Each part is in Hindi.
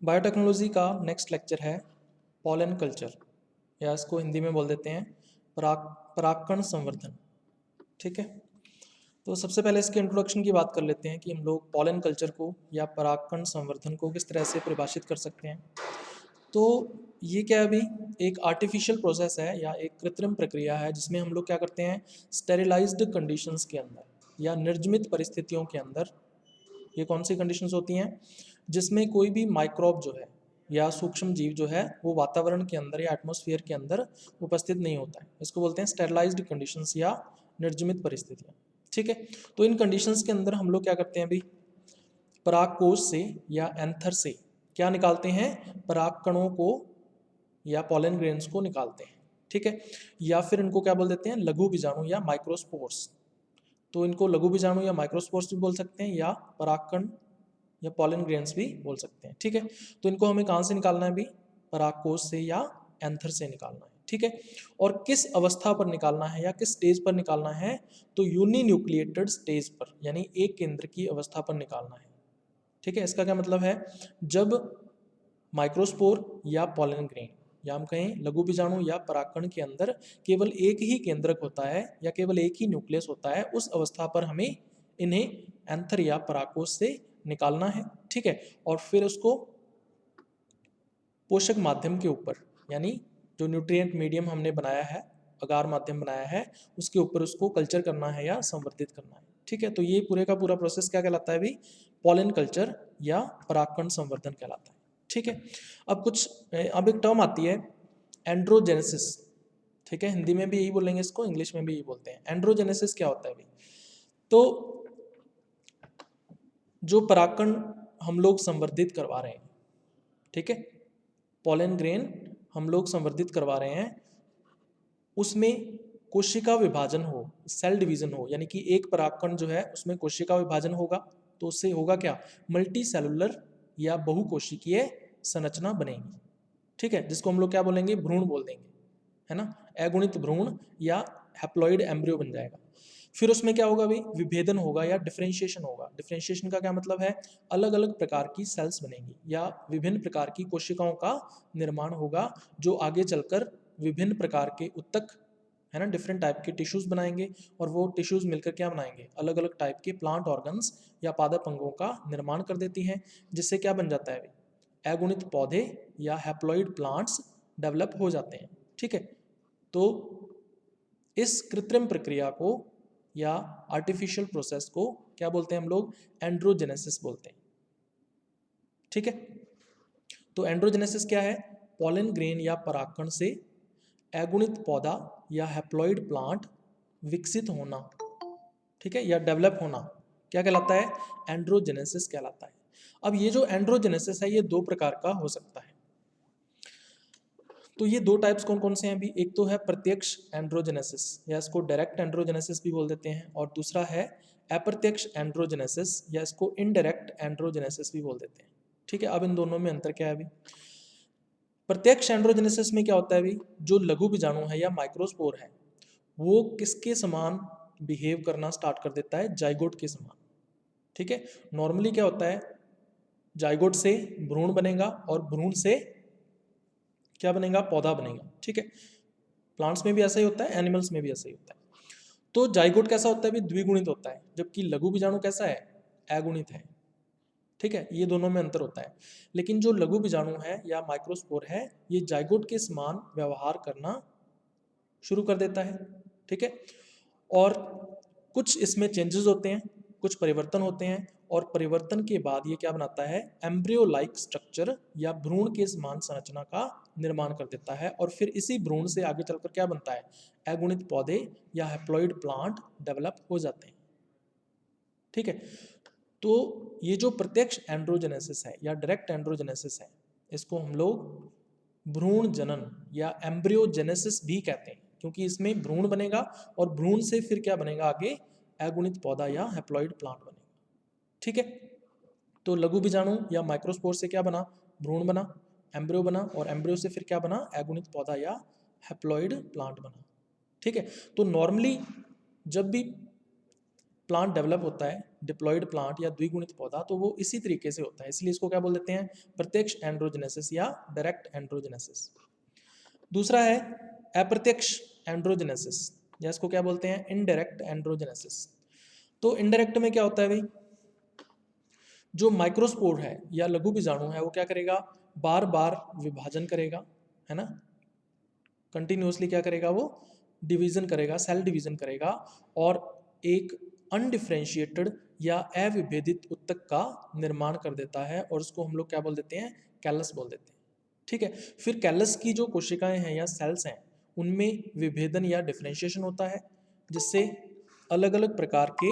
बायोटेक्नोलॉजी का नेक्स्ट लेक्चर है पॉलन कल्चर, या इसको हिंदी में बोल देते हैं परागकण संवर्धन। ठीक है, तो सबसे पहले इसके इंट्रोडक्शन की बात कर लेते हैं कि हम लोग पॉलन कल्चर को या परागकण संवर्धन को किस तरह से परिभाषित कर सकते हैं। तो ये क्या है, अभी एक आर्टिफिशियल प्रोसेस है या एक कृत्रिम प्रक्रिया है जिसमें हम लोग क्या करते हैं, स्टेरिलाइज्ड कंडीशंस के अंदर या निर्जमित परिस्थितियों के अंदर, ये कौन सी कंडीशंस होती हैं जिसमें कोई भी माइक्रोब जो है या सूक्ष्म जीव जो है वो वातावरण के अंदर या एटमॉस्फेयर के अंदर उपस्थित नहीं होता है, इसको बोलते हैं स्टेरिलाइज्ड कंडीशंस या निर्जमित परिस्थितियाँ। ठीक है, तो इन कंडीशंस के अंदर हम लोग क्या करते हैं, अभी परागकोश से या एंथर से क्या निकालते हैं, पराग कणों को या पॉलन ग्रेन्स को निकालते हैं। ठीक है, या फिर इनको क्या बोल देते हैं, लघु बीजाणु या माइक्रोस्पोर्स। तो इनको लघु बीजाणु या माइक्रोस्पोर्स भी बोल सकते हैं या परागकण या पॉलन ग्रेन्स भी बोल सकते हैं। ठीक है, तो इनको हमें कहाँ से निकालना है, भी परागकोश से या एंथर से निकालना है। ठीक है, और किस अवस्था पर निकालना है या किस स्टेज पर निकालना है, तो यूनिन्यूक्लिएटेड स्टेज पर, यानी एक केंद्र की अवस्था पर निकालना है। ठीक है, इसका क्या मतलब है, जब माइक्रोस्पोर या पॉलन ग्रेन या हम कहें लघु बीजाणु या परागकण के अंदर केवल एक ही केंद्रक होता है या केवल एक ही न्यूक्लियस होता है, उस अवस्था पर हमें इन्हें एंथर या परागकोश से निकालना है। ठीक है, और फिर उसको पोषक माध्यम के ऊपर, यानी जो न्यूट्रिएंट मीडियम हमने बनाया है, अगार माध्यम बनाया है, उसके ऊपर उसको कल्चर करना है या संवर्धित करना है। ठीक है, तो ये पूरे का पूरा प्रोसेस क्या कहलाता है, भी पॉलन कल्चर या परागकण संवर्धन कहलाता है। ठीक है, अब एक टर्म आती है एंड्रोजेनेसिस। ठीक है, हिंदी में भी यही बोलेंगे इसको, इंग्लिश में भी यही बोलते हैं। एंड्रोजेनेसिस क्या होता है, भी तो जो परागकण हम लोग संवर्धित करवा रहे हैं, ठीक है, पॉलन ग्रेन हम लोग संवर्धित करवा रहे हैं, उसमें कोशिका विभाजन हो, सेल डिवीजन हो, यानी कि एक परागकण जो है उसमें कोशिका विभाजन होगा, तो उससे होगा क्या, मल्टी सेलुलर या बहुकोशिकीय संरचना बनेगी। ठीक है, जिसको हम लोग क्या बोलेंगे, भ्रूण बोल देंगे, है ना, अगुणित भ्रूण या हैप्लॉइड एम्ब्रियो बन जाएगा। फिर उसमें क्या होगा, भी विभेदन होगा या डिफरेंशिएशन होगा। डिफरेंशिएशन का क्या मतलब है, अलग अलग प्रकार की सेल्स बनेंगी या विभिन्न प्रकार की कोशिकाओं का निर्माण होगा, जो आगे चलकर विभिन्न प्रकार के उत्तक, है ना, डिफरेंट टाइप के टिश्यूज बनाएंगे, और वो टिश्यूज मिलकर क्या बनाएंगे, अलग अलग टाइप के प्लांट ऑर्गन्स या पादप अंगों का निर्माण कर देती हैं, जिससे क्या बन जाता है, अगुणित पौधे या हैप्लॉइड प्लांट्स डेवलप हो जाते हैं। ठीक है, तो इस कृत्रिम प्रक्रिया को या आर्टिफिशियल प्रोसेस को क्या बोलते हैं हम लोग, एंड्रोजेनेसिस बोलते हैं। ठीक है, तो एंड्रोजेनेसिस क्या है, पॉलन ग्रेन या परागकण से अगुणित पौधा या हैप्लॉइड प्लांट विकसित होना, ठीक है, या डेवलप होना, क्या कहलाता है, एंड्रोजेनेसिस कहलाता है। अब ये जो एंड्रोजेनेसिस है ये दो प्रकार का हो सकता है। तो ये दो टाइप्स कौन कौन से हैं, भी एक तो है प्रत्यक्ष एंड्रोजेनेसिस या इसको डायरेक्ट एंड्रोजेनेसिस भी बोल देते हैं, और दूसरा है अप्रत्यक्ष एंड्रोजेनेसिस या इसको इनडायरेक्ट एंड्रोजेनेसिस भी बोल देते हैं। ठीक है, अब इन दोनों में अंतर क्या है, अभी प्रत्यक्ष एंड्रोजेनेसिस में क्या होता है, अभी जो लघु बीजाणु है या माइक्रोस्पोर है वो किसके समान बिहेव करना स्टार्ट कर देता है, जाइगोट के समान। ठीक है, नॉर्मली क्या होता है, जाइगोट से भ्रूण बनेगा और भ्रूण से क्या बनेगा, पौधा बनेगा। ठीक है, प्लांट्स में भी ऐसा ही होता है, एनिमल्स में भी ऐसा ही होता है। तो जाइगोट कैसा होता है, भी द्विगुणित होता है, जबकि लघु बीजाणु कैसा है, अगुणित है। ठीक है, ये दोनों में अंतर होता है। लेकिन जो लघु बीजाणु है या माइक्रोस्पोर है, ये जाइगोट के समान व्यवहार करना शुरू कर देता है। ठीक है, और कुछ इसमें चेंजेस होते हैं, कुछ परिवर्तन होते हैं, और परिवर्तन के बाद ये क्या बनाता है, एम्ब्रियो लाइक स्ट्रक्चर या भ्रूण के समान संरचना का निर्माण कर देता है, और फिर इसी भ्रूण से आगे चलकर क्या बनता है, अगुणित पौधे या हैप्लॉइड प्लांट डेवलप हो जाते हैं। ठीक है, तो ये जो प्रत्यक्ष एंड्रोजेनेसिस है या डायरेक्ट एंड्रोजेनेसिस है, इसको हम लोग भ्रूण जनन या एम्ब्रियोजेनेसिस भी कहते हैं, क्योंकि इसमें भ्रूण बनेगा और भ्रूण से फिर क्या बनेगा, आगे अगुणित पौधा या हैप्लॉइड प्लांट बनेगा। ठीक है, तो लघु बीजाणु या माइक्रोस्पोर से क्या बना, भ्रूण बना, एम्ब्रियो बना, और एम्ब्रियो से फिर क्या बना, अगुणित पौधा या हैप्लॉइड प्लांट बना। ठीक है, तो नॉर्मली जब भी प्लांट डेवलप होता है, डिप्लॉयड प्लांट या द्विगुणित पौधा, तो वो इसी तरीके से होता है, इसलिए इसको क्या बोल देते हैं, प्रत्यक्ष एंड्रोजेनेसिस या डायरेक्ट एंड्रोजेनेसिस। दूसरा है अप्रत्यक्ष एंड्रोजेनेसिस, या इसको क्या बोलते हैं, इनडायरेक्ट एंड्रोजेनेसिस। तो इनडायरेक्ट में क्या होता है भाई, जो माइक्रोस्पोर है या लघु बीजाणु है वो क्या करेगा, बार बार विभाजन करेगा, है ना, कंटिन्यूसली क्या करेगा, वो डिवीजन करेगा, सेल डिवीजन करेगा, और एक अनडिफ्रेंशिएटेड या अविभेदित उत्तक का निर्माण कर देता है, और उसको हम लोग क्या बोल देते हैं, कैलस बोल देते हैं। ठीक है, फिर कैलस की जो कोशिकाएं हैं या सेल्स हैं उनमें विभेदन या डिफ्रेंशिएशन होता है, जिससे अलग अलग प्रकार के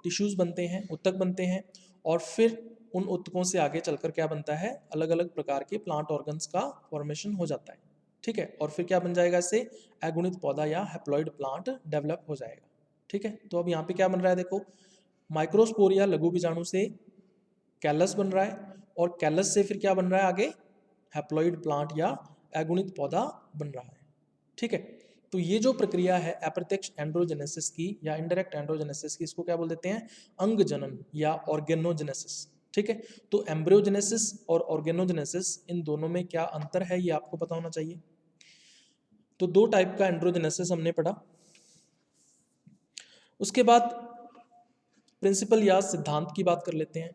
टिश्यूज बनते हैं, उत्तक बनते हैं, और फिर उन उत्तकों से आगे चलकर क्या बनता है, अलग अलग प्रकार के प्लांट ऑर्गन्स का फॉर्मेशन हो जाता है। ठीक है, और फिर क्या बन जाएगा, इससे अगुणित पौधा या हैप्लॉइड प्लांट डेवलप हो जाएगा। ठीक है, तो अब यहाँ पे क्या बन रहा है, देखो माइक्रोस्पोर या लघु बीजाणु से कैलस बन रहा है, और कैलस से फिर क्या बन रहा है आगे, हैप्लॉइड प्लांट या अगुणित पौधा बन रहा है। ठीक है, तो ये जो प्रक्रिया है अप्रत्यक्ष एंड्रोजेनेसिस की या इनडायरेक्ट एंड्रोजेनेसिस की, इसको क्या बोल देते हैं, अंग जनन या ऑर्गेनोजेनेसिस। ठीक है, तो एम्ब्रियोजेनेसिस और ऑर्गेनोजेनेसिस, इन दोनों में क्या अंतर है ये आपको पता होना चाहिए। तो दो टाइप का एंड्रोजेनेसिस हमने पढ़ा। उसके बाद प्रिंसिपल या सिद्धांत की बात कर लेते हैं।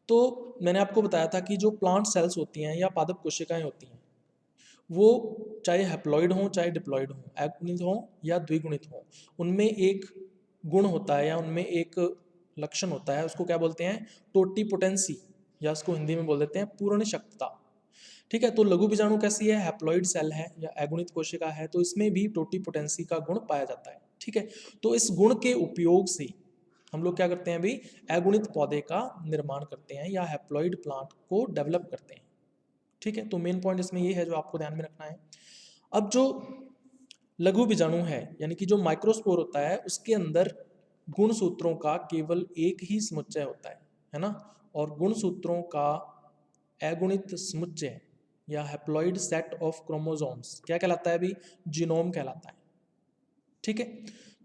तो मैंने आपको बताया था कि जो प्लांट सेल्स होती हैं या पादप कोशिकाएं होती हैं, वो चाहे हैप्लॉइड हों चाहे डिप्लॉइड हों, अगुणित हों या द्विगुणित हों, उनमें एक गुण होता है या उनमें एक लक्षण होता है, उसको क्या बोलते हैं, टोटीपोटेंसी, या उसको हिंदी में बोल देते हैं पूर्ण शक्तता। ठीक है, तो लघु बीजाणु कैसी है, हैप्लॉइड सेल है या अगुणित कोशिका है, तो इसमें भी टोटीपोटेंसी का गुण पाया जाता है। ठीक है, तो इस गुण के उपयोग से हम लोग क्या करते हैं अभी, अगुणित पौधे का निर्माण करते हैं या हैप्लॉइड प्लांट को डेवलप करते हैं। ठीक है, तो मेन पॉइंट इसमें ये है जो आपको ध्यान में रखना है। अब जो लघु बीजाणु है यानी कि जो माइक्रोस्पोर होता है, उसके अंदर गुण सूत्रों का केवल एक ही समुच्चय होता है ना, और गुण सूत्रों का अगुणित समुच्चय या हैप्लॉइड सेट ऑफ क्रोमोसोम्स क्या कहलाता है अभी, जीनोम कहलाता है। ठीक है,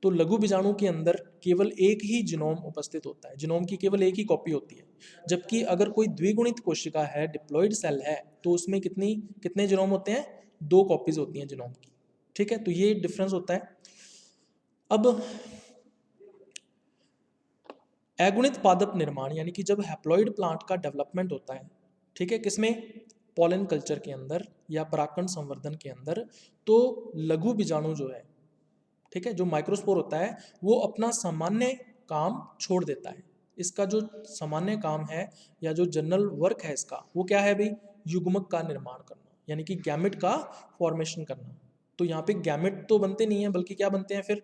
तो लघु बीजाणु के अंदर केवल एक ही जीनोम उपस्थित होता है, जीनोम की केवल एक ही कॉपी होती है, जबकि अगर कोई द्विगुणित कोशिका है, डिप्लॉइड सेल है, तो उसमें कितने जीनोम होते हैं, 2 कॉपीज होती हैं जीनोम की। ठीक है, तो ये डिफरेंस होता है। अब अगुणित पादप निर्माण यानी कि जब हैप्लॉइड प्लांट का डेवलपमेंट होता है, ठीक है, किसमें, पॉलन कल्चर के अंदर या परागकण संवर्धन के अंदर, तो लघु बीजाणु जो है, ठीक है, जो माइक्रोस्पोर होता है, वो अपना सामान्य काम छोड़ देता है। इसका जो सामान्य काम है या जो जनरल वर्क है इसका, वो क्या है भाई, युग्मक का निर्माण करना, यानी कि गैमेट का फॉर्मेशन करना। तो यहाँ पे गैमेट तो बनते नहीं है, बल्कि क्या बनते हैं फिर,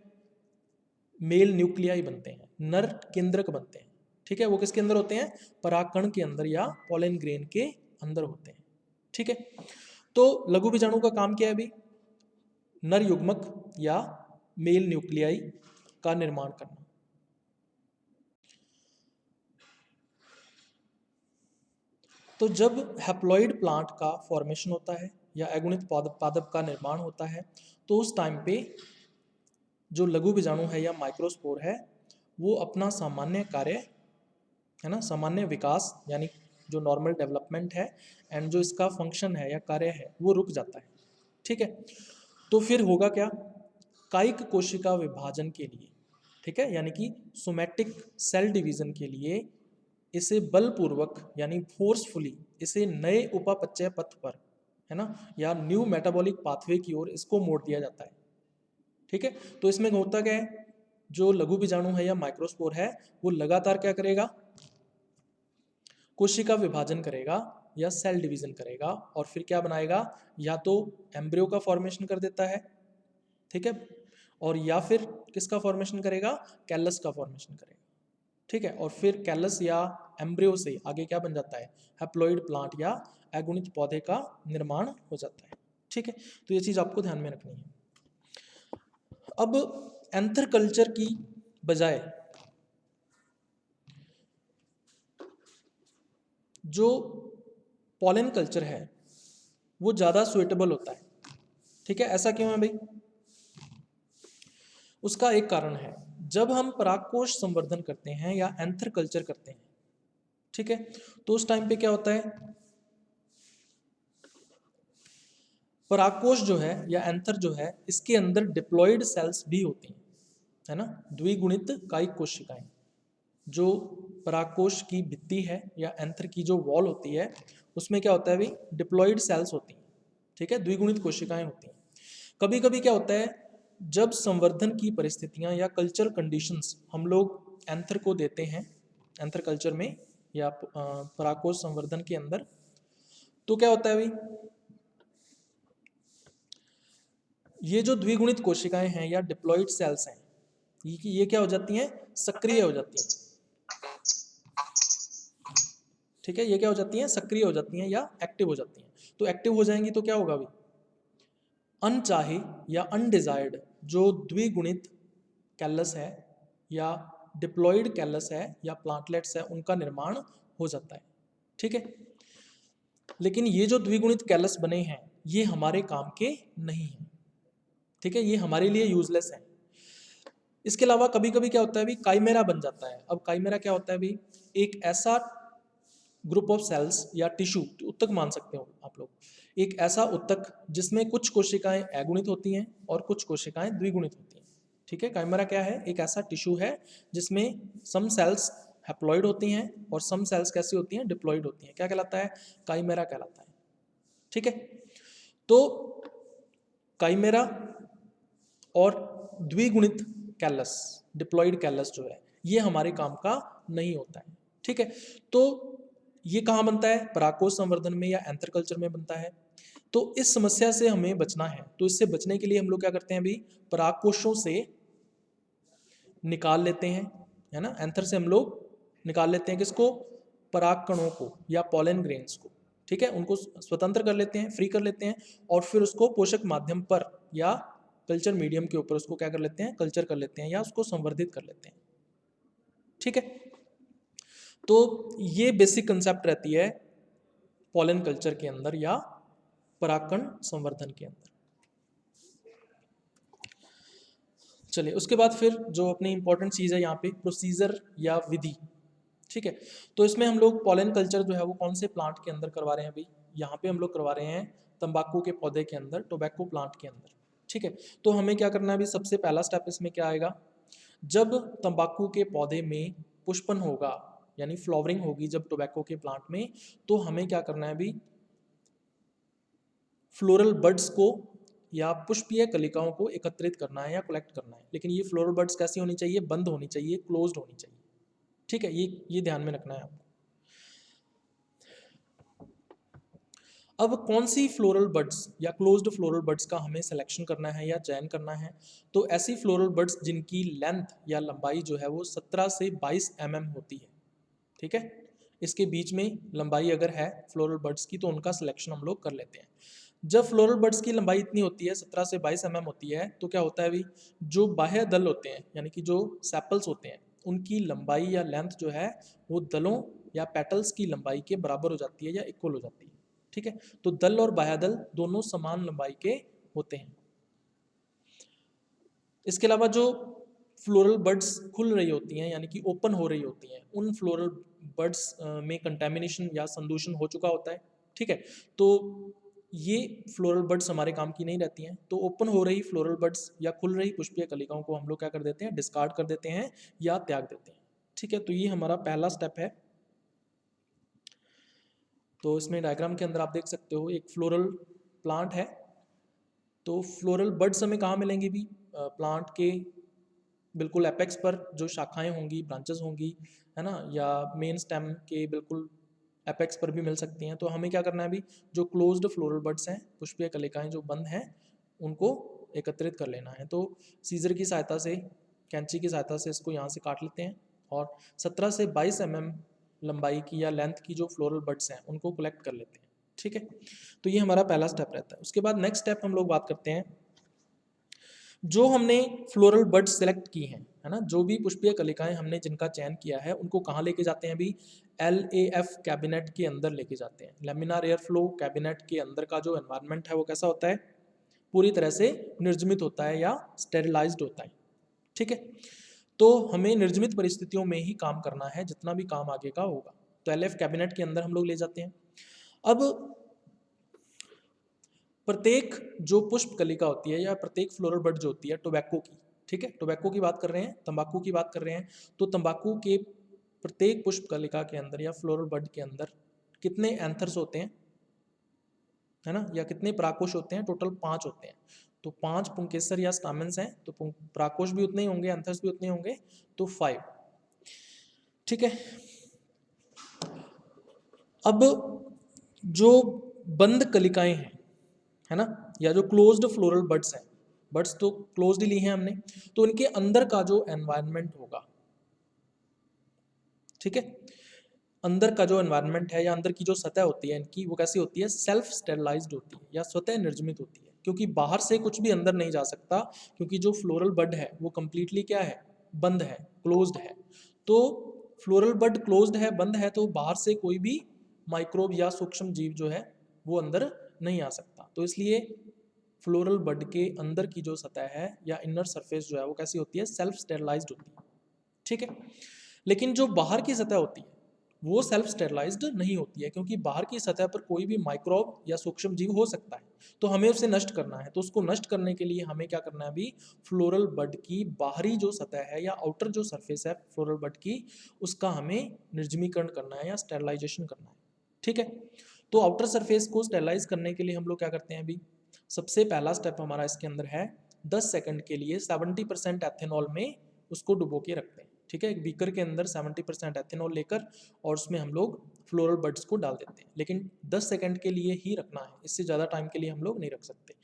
मेल न्यूक्लियाई बनते हैं, नर केंद्रक बनते हैं। ठीक है, वो किसके अंदर होते हैं, परागकण के अंदर या पॉलन ग्रेन के अंदर होते हैं। ठीक है, तो लघु बीजाणु का काम क्या है अभी, नर युग्मक या मेल न्यूक्लियाई का निर्माण करना। तो जब हैप्लॉइड प्लांट का फॉर्मेशन होता है या अगुणित पादप का निर्माण होता है, तो उस टाइम पे जो लघु बीजाणु है या माइक्रोस्पोर है, वो अपना सामान्य कार्य, है ना, सामान्य विकास यानी जो नॉर्मल डेवलपमेंट है एंड जो इसका फंक्शन है या कार्य है, वो रुक जाता है। ठीक है, तो फिर होगा क्या, कायिक कोशिका विभाजन के लिए, ठीक है, यानी कि सोमैटिक सेल डिवीजन के लिए इसे बलपूर्वक यानी फोर्सफुली इसे नए उपापचय पथ पर, है ना, या न्यू मेटाबॉलिक पाथवे की ओर इसको मोड़ दिया जाता है। ठीक है, तो इसमें होता क्या है, जो लघु बीजाणु है या माइक्रोस्पोर है, वो लगातार क्या करेगा, कोशिका विभाजन करेगा या सेल डिवीजन करेगा, और फिर क्या बनाएगा, या तो एम्ब्रियो का फॉर्मेशन कर देता है, ठीक है, और या फिर किसका फॉर्मेशन करेगा, कैलस का फॉर्मेशन करेगा। ठीक है, और फिर कैलस या एम्ब्रियो से आगे क्या बन जाता है, हैप्लॉइड प्लांट या अगुणित पौधे का निर्माण हो जाता है। ठीक है, तो ये चीज आपको ध्यान में रखनी है। अब एंथर कल्चर की बजाय जो पॉलन कल्चर है वो ज़्यादा सुइटेबल होता है। ठीक है, ऐसा क्यों है भाई, उसका एक कारण है, जब हम परागकोश संवर्धन करते हैं या एंथर कल्चर करते हैं, ठीक है, तो उस टाइम पे क्या होता है, परागकोश जो है या एंथर जो है, इसके अंदर डिप्लॉयड सेल्स भी होती हैं, है ना, द्विगुणित कायिक कोशिकाएं। जो परागकोश की भित्ति है या एंथर की जो वॉल होती है, उसमें क्या होता है भाई, डिप्लॉयड सेल्स होती हैं, ठीक है, द्विगुणित कोशिकाएं होती हैं। कभी कभी क्या होता है, जब संवर्धन की परिस्थितियां या कल्चर कंडीशंस हम लोग एंथर को देते हैं, एंथर कल्चर में या परागकोश संवर्धन के अंदर, तो क्या होता है भाई, ये जो द्विगुणित कोशिकाएं हैं या डिप्लॉयड सेल्स हैं, ये क्या हो जाती हैं, सक्रिय हो जाती हैं, ठीक है, ये क्या हो जाती हैं, सक्रिय हो जाती हैं या एक्टिव हो जाती हैं। तो एक्टिव हो जाएंगी तो क्या होगा भाई, अनचाहे या अनडिजायर्ड जो द्विगुणित कैलस है या डिप्लॉयड कैलस है या प्लांटलेट्स है, उनका निर्माण हो जाता है, ठीक है। लेकिन ये जो द्विगुणित कैलस बने हैं, ये हमारे काम के नहीं हैं, ठीक है, ये हमारे लिए यूजलेस है। इसके अलावा कभी कभी क्या होता है भी, काइमेरा बन जाता है। अब काइमेरा क्या होता है भी, एक ऐसा ग्रुप ऑफ सेल्स या टिश्यू, उत्तक मान सकते हो आप लोग, एक ऐसा उत्तक जिसमें कुछ कोशिकाएं अगुणित होती हैं और कुछ कोशिकाएं द्विगुणित होती हैं, ठीक है। काइमेरा क्या है, एक ऐसा टिश्यू है जिसमें सम सेल्स हैप्लॉइड होती हैं और सम सेल्स कैसी होती हैं, डिप्लॉइड होती हैं। क्या कहलाता है, काइमेरा कहलाता है, ठीक है। तो काइमेरा और द्विगुणित कैलस, डिप्लॉइड कैलस जो है, ये हमारे काम का नहीं होता है, ठीक है। तो ये कहाँ बनता है, परागकोश संवर्धन में या एंथर कल्चर में बनता है। तो इस समस्या से हमें बचना है, तो इससे बचने के लिए हम लोग क्या करते हैं अभी, परागकोशों से निकाल लेते हैं, है ना, एंथर से हम लोग निकाल लेते हैं किसको, पराग कणों को या पॉलन ग्रेन्स को, ठीक है, उनको स्वतंत्र कर लेते हैं, फ्री कर लेते हैं, और फिर उसको पोषक माध्यम पर या कल्चर मीडियम के ऊपर उसको क्या कर लेते हैं, कल्चर कर लेते हैं या उसको संवर्धित कर लेते हैं, ठीक है। तो ये बेसिक कंसेप्ट रहती है पॉलन कल्चर के अंदर या परागकण संवर्धन के अंदर। चलिए, उसके बाद फिर जो अपनी इंपॉर्टेंट चीज़ है यहाँ पे, प्रोसीजर या विधि, ठीक है। तो इसमें हम लोग पॉलन कल्चर जो है वो कौन से प्लांट के अंदर करवा रहे हैं अभी, यहाँ पे हम लोग करवा रहे हैं तंबाकू के पौधे के अंदर, टोबैको प्लांट के अंदर, ठीक है। तो हमें क्या करना है अभी, सबसे पहला स्टेप इसमें क्या आएगा, जब तंबाकू के पौधे में पुष्पन होगा यानी फ्लावरिंग होगी जब टोबैको के प्लांट में, तो हमें क्या करना है अभी, फ्लोरल बड्स को या पुष्पीय कलिकाओं को एकत्रित करना है या कलेक्ट करना है। लेकिन ये फ्लोरल बड्स कैसी होनी चाहिए, बंद होनी चाहिए, क्लोज्ड होनी चाहिए, ठीक है, ये ध्यान में रखना है आपको। अब कौन सी फ्लोरल बड्स या क्लोज्ड फ्लोरल बड्स का हमें सिलेक्शन करना है या चयन करना है, तो ऐसी फ्लोरल बड्स जिनकी लेंथ या लंबाई जो है वो 17 से 22 mm होती है, ठीक है। इसके बीच में लंबाई अगर है फ्लोरल बड्स की, तो उनका सिलेक्शन हम लोग कर लेते हैं। जब फ्लोरल बड्स की लंबाई इतनी होती है, 17 से 22 mm होती है, तो क्या होता है अभी, जो बाह्य दल होते हैं यानी कि जो सेपल्स होते हैं, उनकी लंबाई या लेंथ जो है वो दलों या पेटल्स की लंबाई के बराबर हो जाती है या इक्वल हो जाती है, ठीक है। तो दल और बाह्य दल दोनों समान लंबाई के होते हैं। इसके अलावा जो फ्लोरल बड्स खुल रही होती हैं यानी कि ओपन हो रही होती हैं, उन फ्लोरल बड्स में कंटेमिनेशन या संदूषण हो चुका होता है, ठीक है। तो ये फ्लोरल बड्स हमारे काम की नहीं रहती हैं। तो ओपन हो रही फ्लोरल बड्स या खुल रही पुष्पीय कलिकाओं को हम लोग क्या कर देते हैं, डिस्कार्ड कर देते हैं या त्याग देते हैं, ठीक है। तो ये हमारा पहला स्टेप है। तो इसमें डायग्राम के अंदर आप देख सकते हो एक फ्लोरल प्लांट है। तो फ्लोरल बड्स हमें कहाँ मिलेंगे भी, प्लांट के बिल्कुल एपेक्स पर जो शाखाएं होंगी, ब्रांचेस होंगी, है ना, या मेन स्टेम के बिल्कुल एपेक्स पर भी मिल सकती हैं। तो हमें क्या करना है अभी, जो क्लोज्ड फ्लोरल बड्स हैं, पुष्पीय कलिकाएं जो बंद हैं, उनको एकत्रित कर लेना है। तो सीजर की सहायता से, कैंची की सहायता से इसको यहाँ से काट लेते हैं और 17 से 22 mm लंबाई की या लेंथ की जो फ्लोरल बड्स हैं उनको कलेक्ट कर लेते हैं, ठीक है। तो ये हमारा पहला स्टेप रहता है। उसके बाद नेक्स्ट स्टेप हम लोग बात करते हैं, जो हमने फ्लोरल बड्स सेलेक्ट की हैं, है ना, जो भी पुष्पीय कलिकाएं हमने जिनका चयन किया है, उनको कहाँ लेके जाते हैं अभी, LAF कैबिनेट के अंदर लेके जाते हैं। लैमिनार एयर फ्लो कैबिनेट के अंदर का जो एनवायरनमेंट है वो कैसा होता है, पूरी तरह से निर्जमित होता है या स्टेरिलाइज्ड होता है, ठीक है। तो हमें निर्जमित परिस्थितियों में ही काम करना है जितना भी काम आगे का होगा। तो LF कैबिनेट के अंदर हम लोग ले जाते हैं। अब प्रत्येक जो पुष्प कलिका होती है या प्रत्येक फ्लोरल बड जो होती है टोबैको की, ठीक है, टोबैको की बात कर रहे हैं, तंबाकू की बात कर रहे हैं, तो तंबाकू के प्रत्येक पुष्प कलिका के अंदर या फ्लोरल बड के अंदर कितने एंथर्स होते हैं, है ना, या कितने परागकोश होते हैं? टोटल 5 होते हैं। तो 5 पुंकेसर या स्टामेंस हैं, तो परागकोश भी उतने ही होंगे, एंथर्स भी उतने होंगे, तो 5। ठीक है। अब जो बंद कलिकाएं हैं, है ना, या जो क्लोज्ड फ्लोरल बड्स हैं, बड्स तो क्लोज्ड ली हैं हमने, तो इनके अंदर का जो एनवायरनमेंट होगा, ठीक है, अंदर का जो एनवायरनमेंट है या अंदर की जो सतह होती है इनकी, वो कैसी होती है? सेल्फ स्टेरलाइज्ड होती है या स्वतः निर्जमित होती है, क्योंकि बाहर से कुछ भी अंदर नहीं जा सकता, क्योंकि जो फ्लोरल बड है वो कंप्लीटली क्या है? बंद है, क्लोज्ड है। तो फ्लोरल बड क्लोज्ड है, बंद है, तो बाहर से कोई भी माइक्रोब या सूक्ष्म जीव जो है वो अंदर नहीं आ सकता। तो इसलिए फ्लोरल बड के अंदर की जो सतह है या इनर सरफेस जो है वो कैसी होती है? सेल्फ स्टेरलाइज्ड होती है, ठीक है। लेकिन जो बाहर की सतह होती है वो सेल्फ स्टेरलाइज्ड नहीं होती है, क्योंकि बाहर की सतह पर कोई भी माइक्रोब या सूक्ष्म जीव हो सकता है, तो हमें उसे नष्ट करना है। तो उसको नष्ट करने के लिए हमें क्या करना है? अभी फ्लोरल बड की बाहरी जो सतह है या आउटर जो सरफेस है फ्लोरल बड की, उसका हमें निर्जमीकरण करना है या स्टेरलाइजेशन करना है, ठीक है। तो आउटर सरफेस को स्टेरलाइज करने के लिए हम लोग क्या करते हैं? अभी सबसे पहला स्टेप हमारा इसके अंदर है, 10 सेकंड के लिए 70% एथेनॉल में उसको डुबो के रखते हैं, ठीक है। एक बीकर के अंदर 70% एथेनॉल लेकर और उसमें हम लोग फ्लोरल बड्स को डाल देते हैं, लेकिन 10 सेकंड के लिए ही रखना है, इससे ज़्यादा टाइम के लिए हम लोग नहीं रख सकते।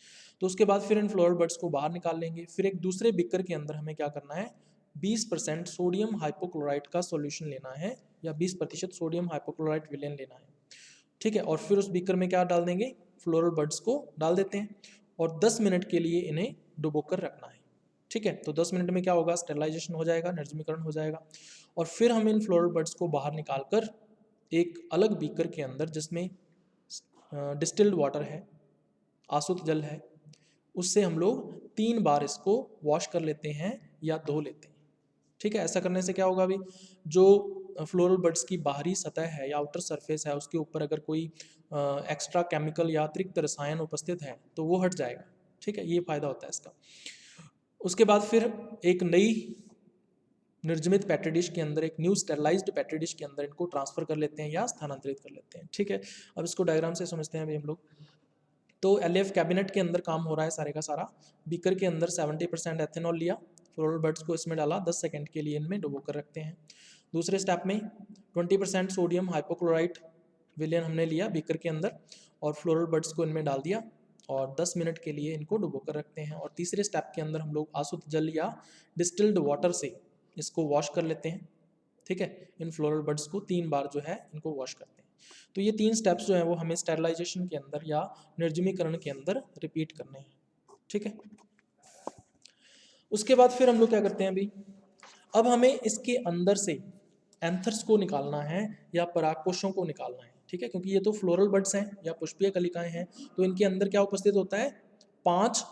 तो उसके बाद फिर इन फ्लोरल बड्स को बाहर निकाल लेंगे। फिर एक दूसरे बीकर के अंदर हमें क्या करना है? 20% सोडियम हाइपोक्लोराइट का सॉल्यूशन लेना है, या 20% सोडियम हाइपोक्लोराइट विलेन लेना है, ठीक है। और फिर उस बीकर में क्या डाल देंगे? फ्लोरल बड्स को डाल देते हैं और 10 मिनट के लिए इन्हें डुबो कर रखना है, ठीक है। तो 10 मिनट में क्या होगा? स्टेरलाइजेशन हो जाएगा, निर्जमीकरण हो जाएगा। और फिर हम इन फ्लोरल बड्स को बाहर निकालकर एक अलग बीकर के अंदर, जिसमें डिस्टिल्ड वाटर है, आसुत जल है, उससे हम लोग 3 बार इसको वॉश कर लेते हैं या धो लेते हैं, ठीक है। ऐसा करने से क्या होगा? अभी जो फ्लोरल बड्स की बाहरी सतह है या आउटर सरफेस है, उसके ऊपर अगर कोई एक्स्ट्रा केमिकल या अतिरिक्त रसायन उपस्थित है तो वो हट जाएगा, ठीक है। ये फायदा होता है इसका। उसके बाद फिर एक नई निर्जमित पेट्री डिश के अंदर, एक न्यू स्टेरलाइज्ड पेट्री डिश के अंदर इनको ट्रांसफर कर लेते हैं या स्थानांतरित कर लेते हैं, ठीक है। अब इसको डायग्राम से समझते हैं अभी हम लोग। तो LF कैबिनेट के अंदर काम हो रहा है सारे का सारा। बीकर के अंदर 70% एथेनॉल लिया, फ्लोरल बड्स को इसमें डाला, 10 सेकंड के लिए इनमें डुबो कर रखते हैं। दूसरे स्टेप में 20% सोडियम हाइपोक्लोराइट विलेन हमने लिया बीकर के अंदर और फ्लोरल बड्स को इनमें डाल दिया और 10 मिनट के लिए इनको डुबो कर रखते हैं। और तीसरे स्टेप के अंदर हम लोग आसुत जल या डिस्टिल्ड वाटर से इसको वॉश कर लेते हैं, ठीक है। इन फ्लोरल बड्स को 3 बार जो है इनको वॉश करते हैं। तो ये 3 स्टेप्स जो हैं वो हमें स्टेरलाइजेशन के अंदर या निर्जमीकरण के अंदर रिपीट करने हैं, ठीक है। उसके बाद फिर हम लोग क्या करते हैं? अभी अब हमें इसके अंदर से एंथर्स को निकालना है या परागकोशों को निकालना है, ठीक है, क्योंकि ये तो फ्लोरल बड्स हैं या पुष्पीय कलिकाएं हैं, तो इनके अंदर क्या उपस्थित होता है? 5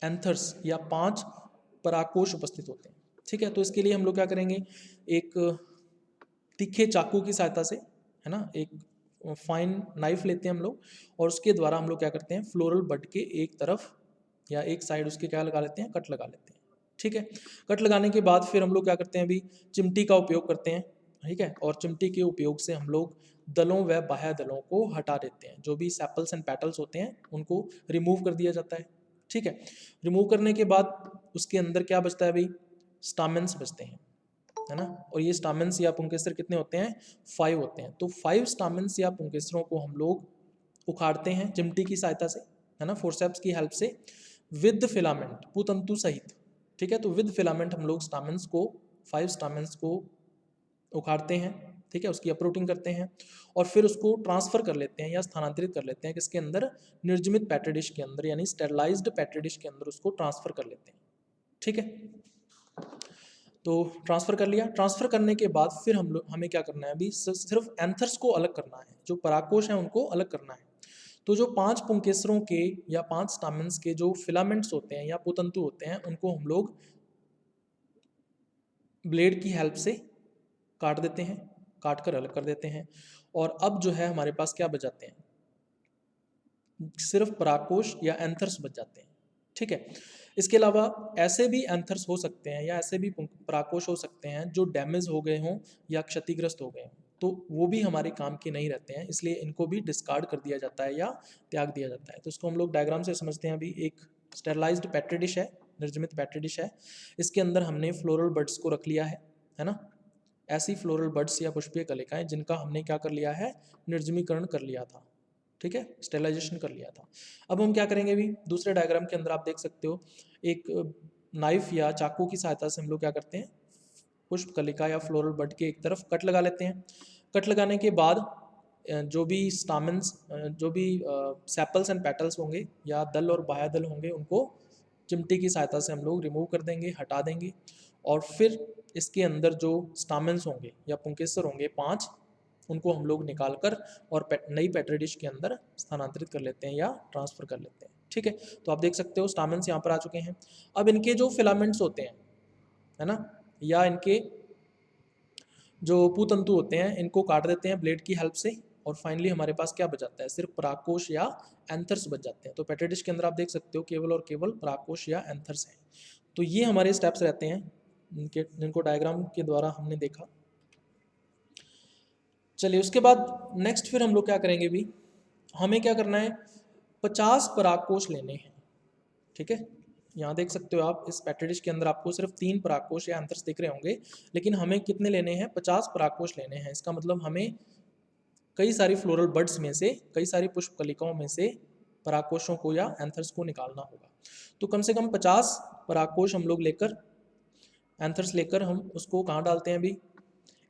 एंथर्स या 5 परागकोश उपस्थित होते हैं, ठीक है। तो इसके लिए हम लोग क्या करेंगे? एक तीखे चाकू की सहायता से, है ना, एक फाइन नाइफ लेते हैं हम लोग और उसके द्वारा हम लोग क्या करते हैं? फ्लोरल बड के एक तरफ या एक साइड उसके क्या लगा लेते हैं? कट लगा लेते हैं, ठीक है। कट लगाने के बाद फिर हम लोग क्या करते हैं? अभी चिमटी का उपयोग करते हैं, ठीक है। और चिमटी के उपयोग से हम लोग दलों व बाह्य दलों को हटा देते हैं, जो भी सेपल्स एंड पेटल्स होते हैं उनको रिमूव कर दिया जाता है, ठीक है। रिमूव करने के बाद उसके अंदर क्या बचता है? अभी स्टामेंस बचते हैं, है ना। और ये स्टामेंस या पुंकेसर कितने होते हैं? 5 होते हैं। तो 5 स्टामेंस या पुंकेसरों को हम लोग उखाड़ते हैं चिमटी की सहायता से, है ना, फोर्सेप्स की हेल्प से, विद फिलामेंट, पुतंतु सहित, ठीक है। तो विद फिलामेंट हम लोग स्टामेंस को, 5 स्टामेंस को उखाड़ते हैं, ठीक है, उसकी अपरूटिंग करते हैं और फिर उसको ट्रांसफर कर लेते हैं या स्थानांतरित कर लेते हैं किसके अंदर? निर्जमित पेट्री डिश के अंदर, यानी स्टेरलाइज्ड पेट्री डिश के अंदर उसको ट्रांसफर कर लेते हैं, ठीक है। तो ट्रांसफ़र कर लिया। ट्रांसफ़र करने के बाद फिर हमें क्या करना है? अभी सिर्फ एंथर्स को अलग करना है, जो परागकोश हैं उनको अलग करना है। तो जो 5 पुंकेसरों के या 5 स्टामेन्स के जो फिलामेंट्स होते हैं या पुतंतु होते हैं, उनको हम लोग ब्लेड की हेल्प से काट देते हैं, काट कर अलग कर देते हैं। और अब जो है हमारे पास क्या बच जाते हैं, सिर्फ परागकोश या एंथर्स बच जाते हैं। ठीक है, इसके अलावा ऐसे भी एंथर्स हो सकते हैं या ऐसे भी परागकोश हो सकते हैं जो डैमेज हो गए हों या क्षतिग्रस्त हो गए हों, तो वो भी हमारे काम के नहीं रहते हैं, इसलिए इनको भी डिस्कार्ड कर दिया जाता है या त्याग दिया जाता है। तो इसको हम लोग डायग्राम से समझते हैं। अभी एक स्टेरलाइज्ड पेट्री डिश है, निर्जमित पेट्री डिश है, इसके अंदर हमने फ्लोरल बड्स को रख लिया है ना। ऐसी फ्लोरल बड्स या पुष्पीय कलिकाएं जिनका हमने क्या कर लिया है, निर्जमीकरण कर लिया था। ठीक है, स्टेलाइजेशन कर लिया था। अब हम क्या करेंगे, भी दूसरे डायग्राम के अंदर आप देख सकते हो, एक नाइफ या चाकू की सहायता से हम लोग क्या करते हैं, पुष्प कलिका या फ्लोरल बड के एक तरफ कट लगा लेते हैं। कट लगाने के बाद जो भी स्टामेंस, जो भी सेपल्स एंड पेटल्स होंगे या दल और बाह्य दल होंगे, उनको चिमटी की सहायता से हम लोग रिमूव कर देंगे, हटा देंगे। और फिर इसके अंदर जो स्टामेंस होंगे या पुंकेसर होंगे 5, उनको हम लोग निकाल कर और नई पेट्री डिश के अंदर स्थानांतरित कर लेते हैं या ट्रांसफ़र कर लेते हैं। ठीक है, तो आप देख सकते हो स्टामेंस यहाँ पर आ चुके हैं। अब इनके जो फिलामेंट्स होते हैं, है ना, या इनके जो पूतंतु होते हैं, इनको काट देते हैं ब्लेड की हेल्प से, और फाइनली हमारे पास क्या बच जाता है, सिर्फ परागकोश या एंथर्स बच जाते हैं। तो पेट्री डिश के अंदर आप देख सकते हो केवल और केवल परागकोश या एंथर्स हैं। तो ये हमारे स्टेप्स रहते हैं जिनको डायग्राम के द्वारा हमने देखा। चलिए उसके बाद नेक्स्ट फिर हम लोग क्या करेंगे, भी हमें क्या करना है, 50 परागकोश लेने हैं। ठीक है, यहाँ देख सकते हो आप इस पेट्री डिश के अंदर आपको सिर्फ 3 परागकोश या एंथर्स दिख रहे होंगे, लेकिन हमें कितने लेने हैं, 50 परागकोश लेने हैं। इसका मतलब हमें कई सारी फ्लोरल बड्स में से, कई सारी पुष्प कलिकाओं में से परागकोशों को या एंथर्स को निकालना होगा। तो कम से कम 50 परागकोश हम लोग लेकर, एंथर्स लेकर हम उसको कहाँ डालते हैं, अभी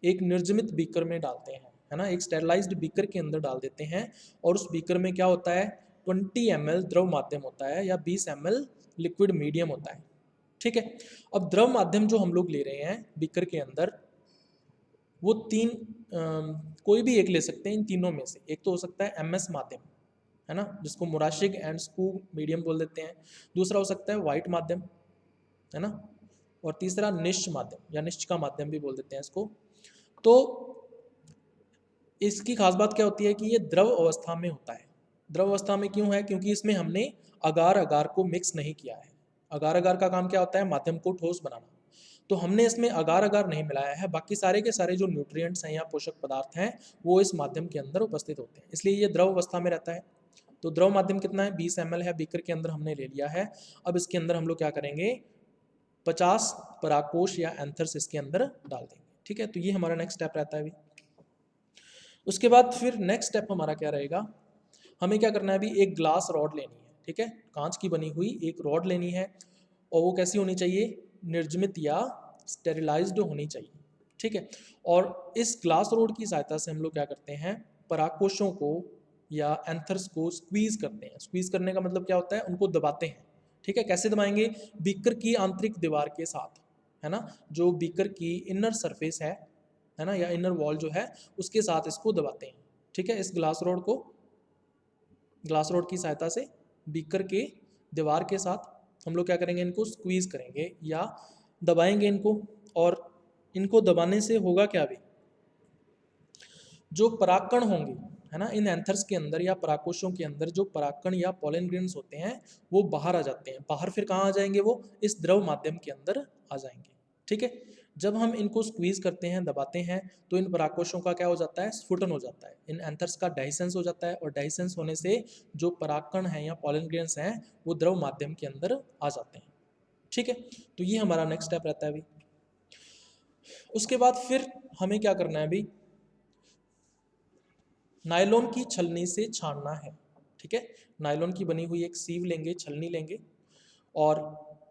एक निर्जमित बीकर में डालते हैं, है ना, एक स्टेरलाइज्ड बीकर के अंदर डाल देते हैं। और उस बीकर में क्या होता है, 20 ml द्रव माध्यम होता है या 20 ml लिक्विड मीडियम होता है। ठीक है, अब द्रव माध्यम जो हम लोग ले रहे हैं बीकर के अंदर, वो 3 कोई भी एक ले सकते हैं इन तीनों में से। एक तो हो सकता है MS माध्यम, है ना, जिसको मोराशिक एंड स्कू मीडियम बोल देते हैं। दूसरा हो सकता है वाइट माध्यम, है ना, और तीसरा निश्च माध्यम या निश्चिका माध्यम भी बोल देते हैं इसको। तो इसकी खास बात क्या होती है कि ये द्रव अवस्था में होता है। द्रव अवस्था में क्यों है, क्योंकि इसमें हमने अगार अगार को मिक्स नहीं किया है। अगार अगार का काम क्या होता है, माध्यम को ठोस बनाना। तो हमने इसमें अगार अगार नहीं मिलाया है, बाकी सारे के सारे जो न्यूट्रिएंट्स हैं या पोषक पदार्थ हैं वो इस माध्यम के अंदर उपस्थित होते हैं, इसलिए ये द्रव अवस्था में रहता है। तो द्रव माध्यम कितना है, 20 ml है, बीकर के अंदर हमने ले लिया है। अब इसके अंदर हम लोग क्या करेंगे, 50 परागकोश या एंथर्स इसके अंदर डाल देंगे। ठीक है, तो ये हमारा नेक्स्ट स्टेप रहता है अभी। उसके बाद फिर नेक्स्ट स्टेप हमारा क्या रहेगा, हमें क्या करना है, अभी एक ग्लास रॉड लेनी है। ठीक है, कांच की बनी हुई एक रॉड लेनी है, और वो कैसी होनी चाहिए, निर्जमित या स्टेरिलाइज्ड होनी चाहिए। ठीक है, और इस ग्लास रॉड की सहायता से हम लोग क्या करते हैं, परागकोशों को या एंथर्स को स्क्वीज करते हैं। स्क्वीज करने का मतलब क्या होता है, उनको दबाते हैं। ठीक है, कैसे दबाएंगे, बीकर की आंतरिक दीवार के साथ, है ना, जो बीकर की इनर सरफेस है ना, या इनर वॉल जो है उसके साथ इसको दबाते हैं। ठीक है, इस ग्लास रॉड की सहायता से बीकर के दीवार के साथ हम लोग क्या करेंगे, इनको स्क्वीज करेंगे या दबाएंगे इनको। और इनको दबाने से होगा क्या, भी जो परागकण होंगे, है ना, इन एंथर्स के अंदर या परागकोशों के अंदर जो परागकण या पॉलन ग्रेन्स होते हैं वो बाहर आ जाते हैं। बाहर फिर कहाँ आ जाएंगे, वो इस द्रव माध्यम के अंदर आ जाएंगे। ठीक है, जब हम इनको स्क्वीज करते हैं, दबाते हैं, तो इन परागकोशों का क्या हो जाता है, स्फुटन हो जाता है, इन एंथर्स का डाइसेंस हो जाता है। और डाइसेंस होने से जो परागकण हैं या पॉलन ग्रेन्स हैं वो द्रव माध्यम के अंदर आ जाते हैं। ठीक है, तो ये हमारा नेक्स्ट स्टेप रहता है अभी। उसके बाद फिर हमें क्या करना है, अभी नायलॉन की छलनी से छानना है। ठीक है, नायलॉन की बनी हुई एक सीव लेंगे, छलनी लेंगे और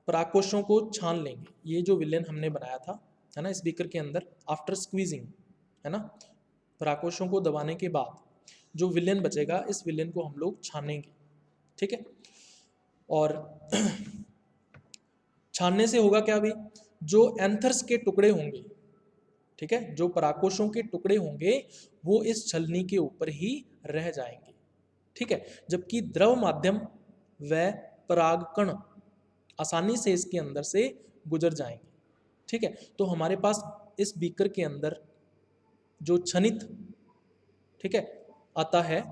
परागकोशों को छान लेंगे। ये जो विलेन हमने बनाया था, है ना, इस बीकर के अंदर आफ्टर स्क्वीजिंग, है ना, परागकोशों को दबाने के बाद जो विलेन बचेगा, इस विलेन को हम लोग छानेंगे। ठीक है, और छानने से होगा क्या, भी जो एंथर्स के टुकड़े होंगे, ठीक है, जो परागकोशों के टुकड़े होंगे वो इस छलनी के ऊपर ही रह जाएंगे। ठीक है, जबकि द्रव माध्यम व परागकण आसानी से इसके अंदर से गुजर जाएंगे। ठीक है, तो हमारे पास इस बीकर के अंदर जो क्षनित, ठीक है, आता है,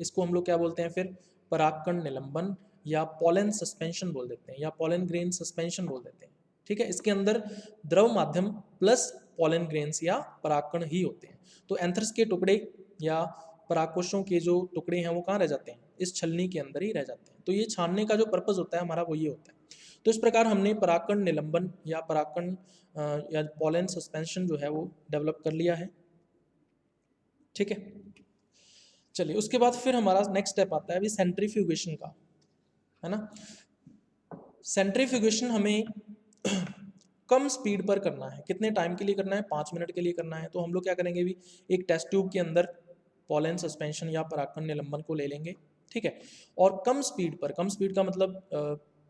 इसको हम लोग क्या बोलते हैं फिर, परागकण निलंबन या पॉलन सस्पेंशन बोल देते हैं, या पॉलन ग्रेन सस्पेंशन बोल देते हैं। ठीक है, इसके अंदर द्रव माध्यम प्लस पॉलन ग्रेन्स या परागकण ही होते हैं। तो एंथ्रस के टुकड़े या परागकोशों के जो टुकड़े हैं वो कहाँ रह जाते हैं, इस छलनी के अंदर ही रह जाते हैं। तो ये छानने का जो पर्पज होता है हमारा वो ये होता है। तो इस प्रकार हमने परागकण निलंबन या परागकण या पॉलन सस्पेंशन जो है वो डेवलप कर लिया है। ठीक है, चलिए उसके बाद फिर हमारा नेक्स्ट स्टेप आता है अभी सेंट्रीफ्यूगेशन का, है ना। सेंट्रीफ्यूगेशन हमें कम स्पीड पर करना है। कितने टाइम के लिए करना है, 5 मिनट के लिए करना है। तो हम लोग क्या करेंगे अभी, एक टेस्ट ट्यूब के अंदर पॉलन सस्पेंशन या परागकण निलंबन को ले लेंगे, ठीक है, और कम स्पीड पर, कम स्पीड का मतलब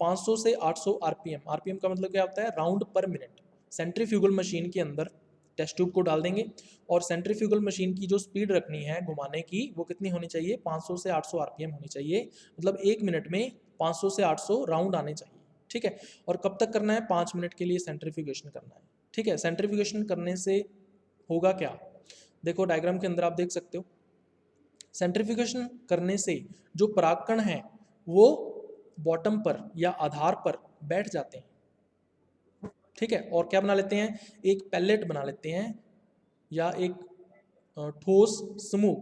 500 से 800 आरपीएम, आरपीएम का मतलब क्या होता है, राउंड पर मिनट, सेंट्रीफ्यूगल मशीन के अंदर टेस्ट ट्यूब को डाल देंगे। और सेंट्रीफ्यूगल मशीन की जो स्पीड रखनी है घुमाने की वो कितनी होनी चाहिए, 500 से 800 आरपीएम होनी चाहिए, मतलब 1 मिनट में 500 से 800 राउंड आने चाहिए। ठीक है, और कब तक करना है, 5 मिनट के लिए सेंट्रीफ्यूगेशन करना है। ठीक है, सेंट्रीफ्यूगेशन करने से होगा क्या, देखो डायग्राम के अंदर आप देख सकते हो, सेंट्रीफ्यूगेशन करने से जो परागकण है वो बॉटम पर या आधार पर बैठ जाते हैं। ठीक है, और क्या बना लेते हैं, एक पैलेट बना लेते हैं या एक ठोस समूह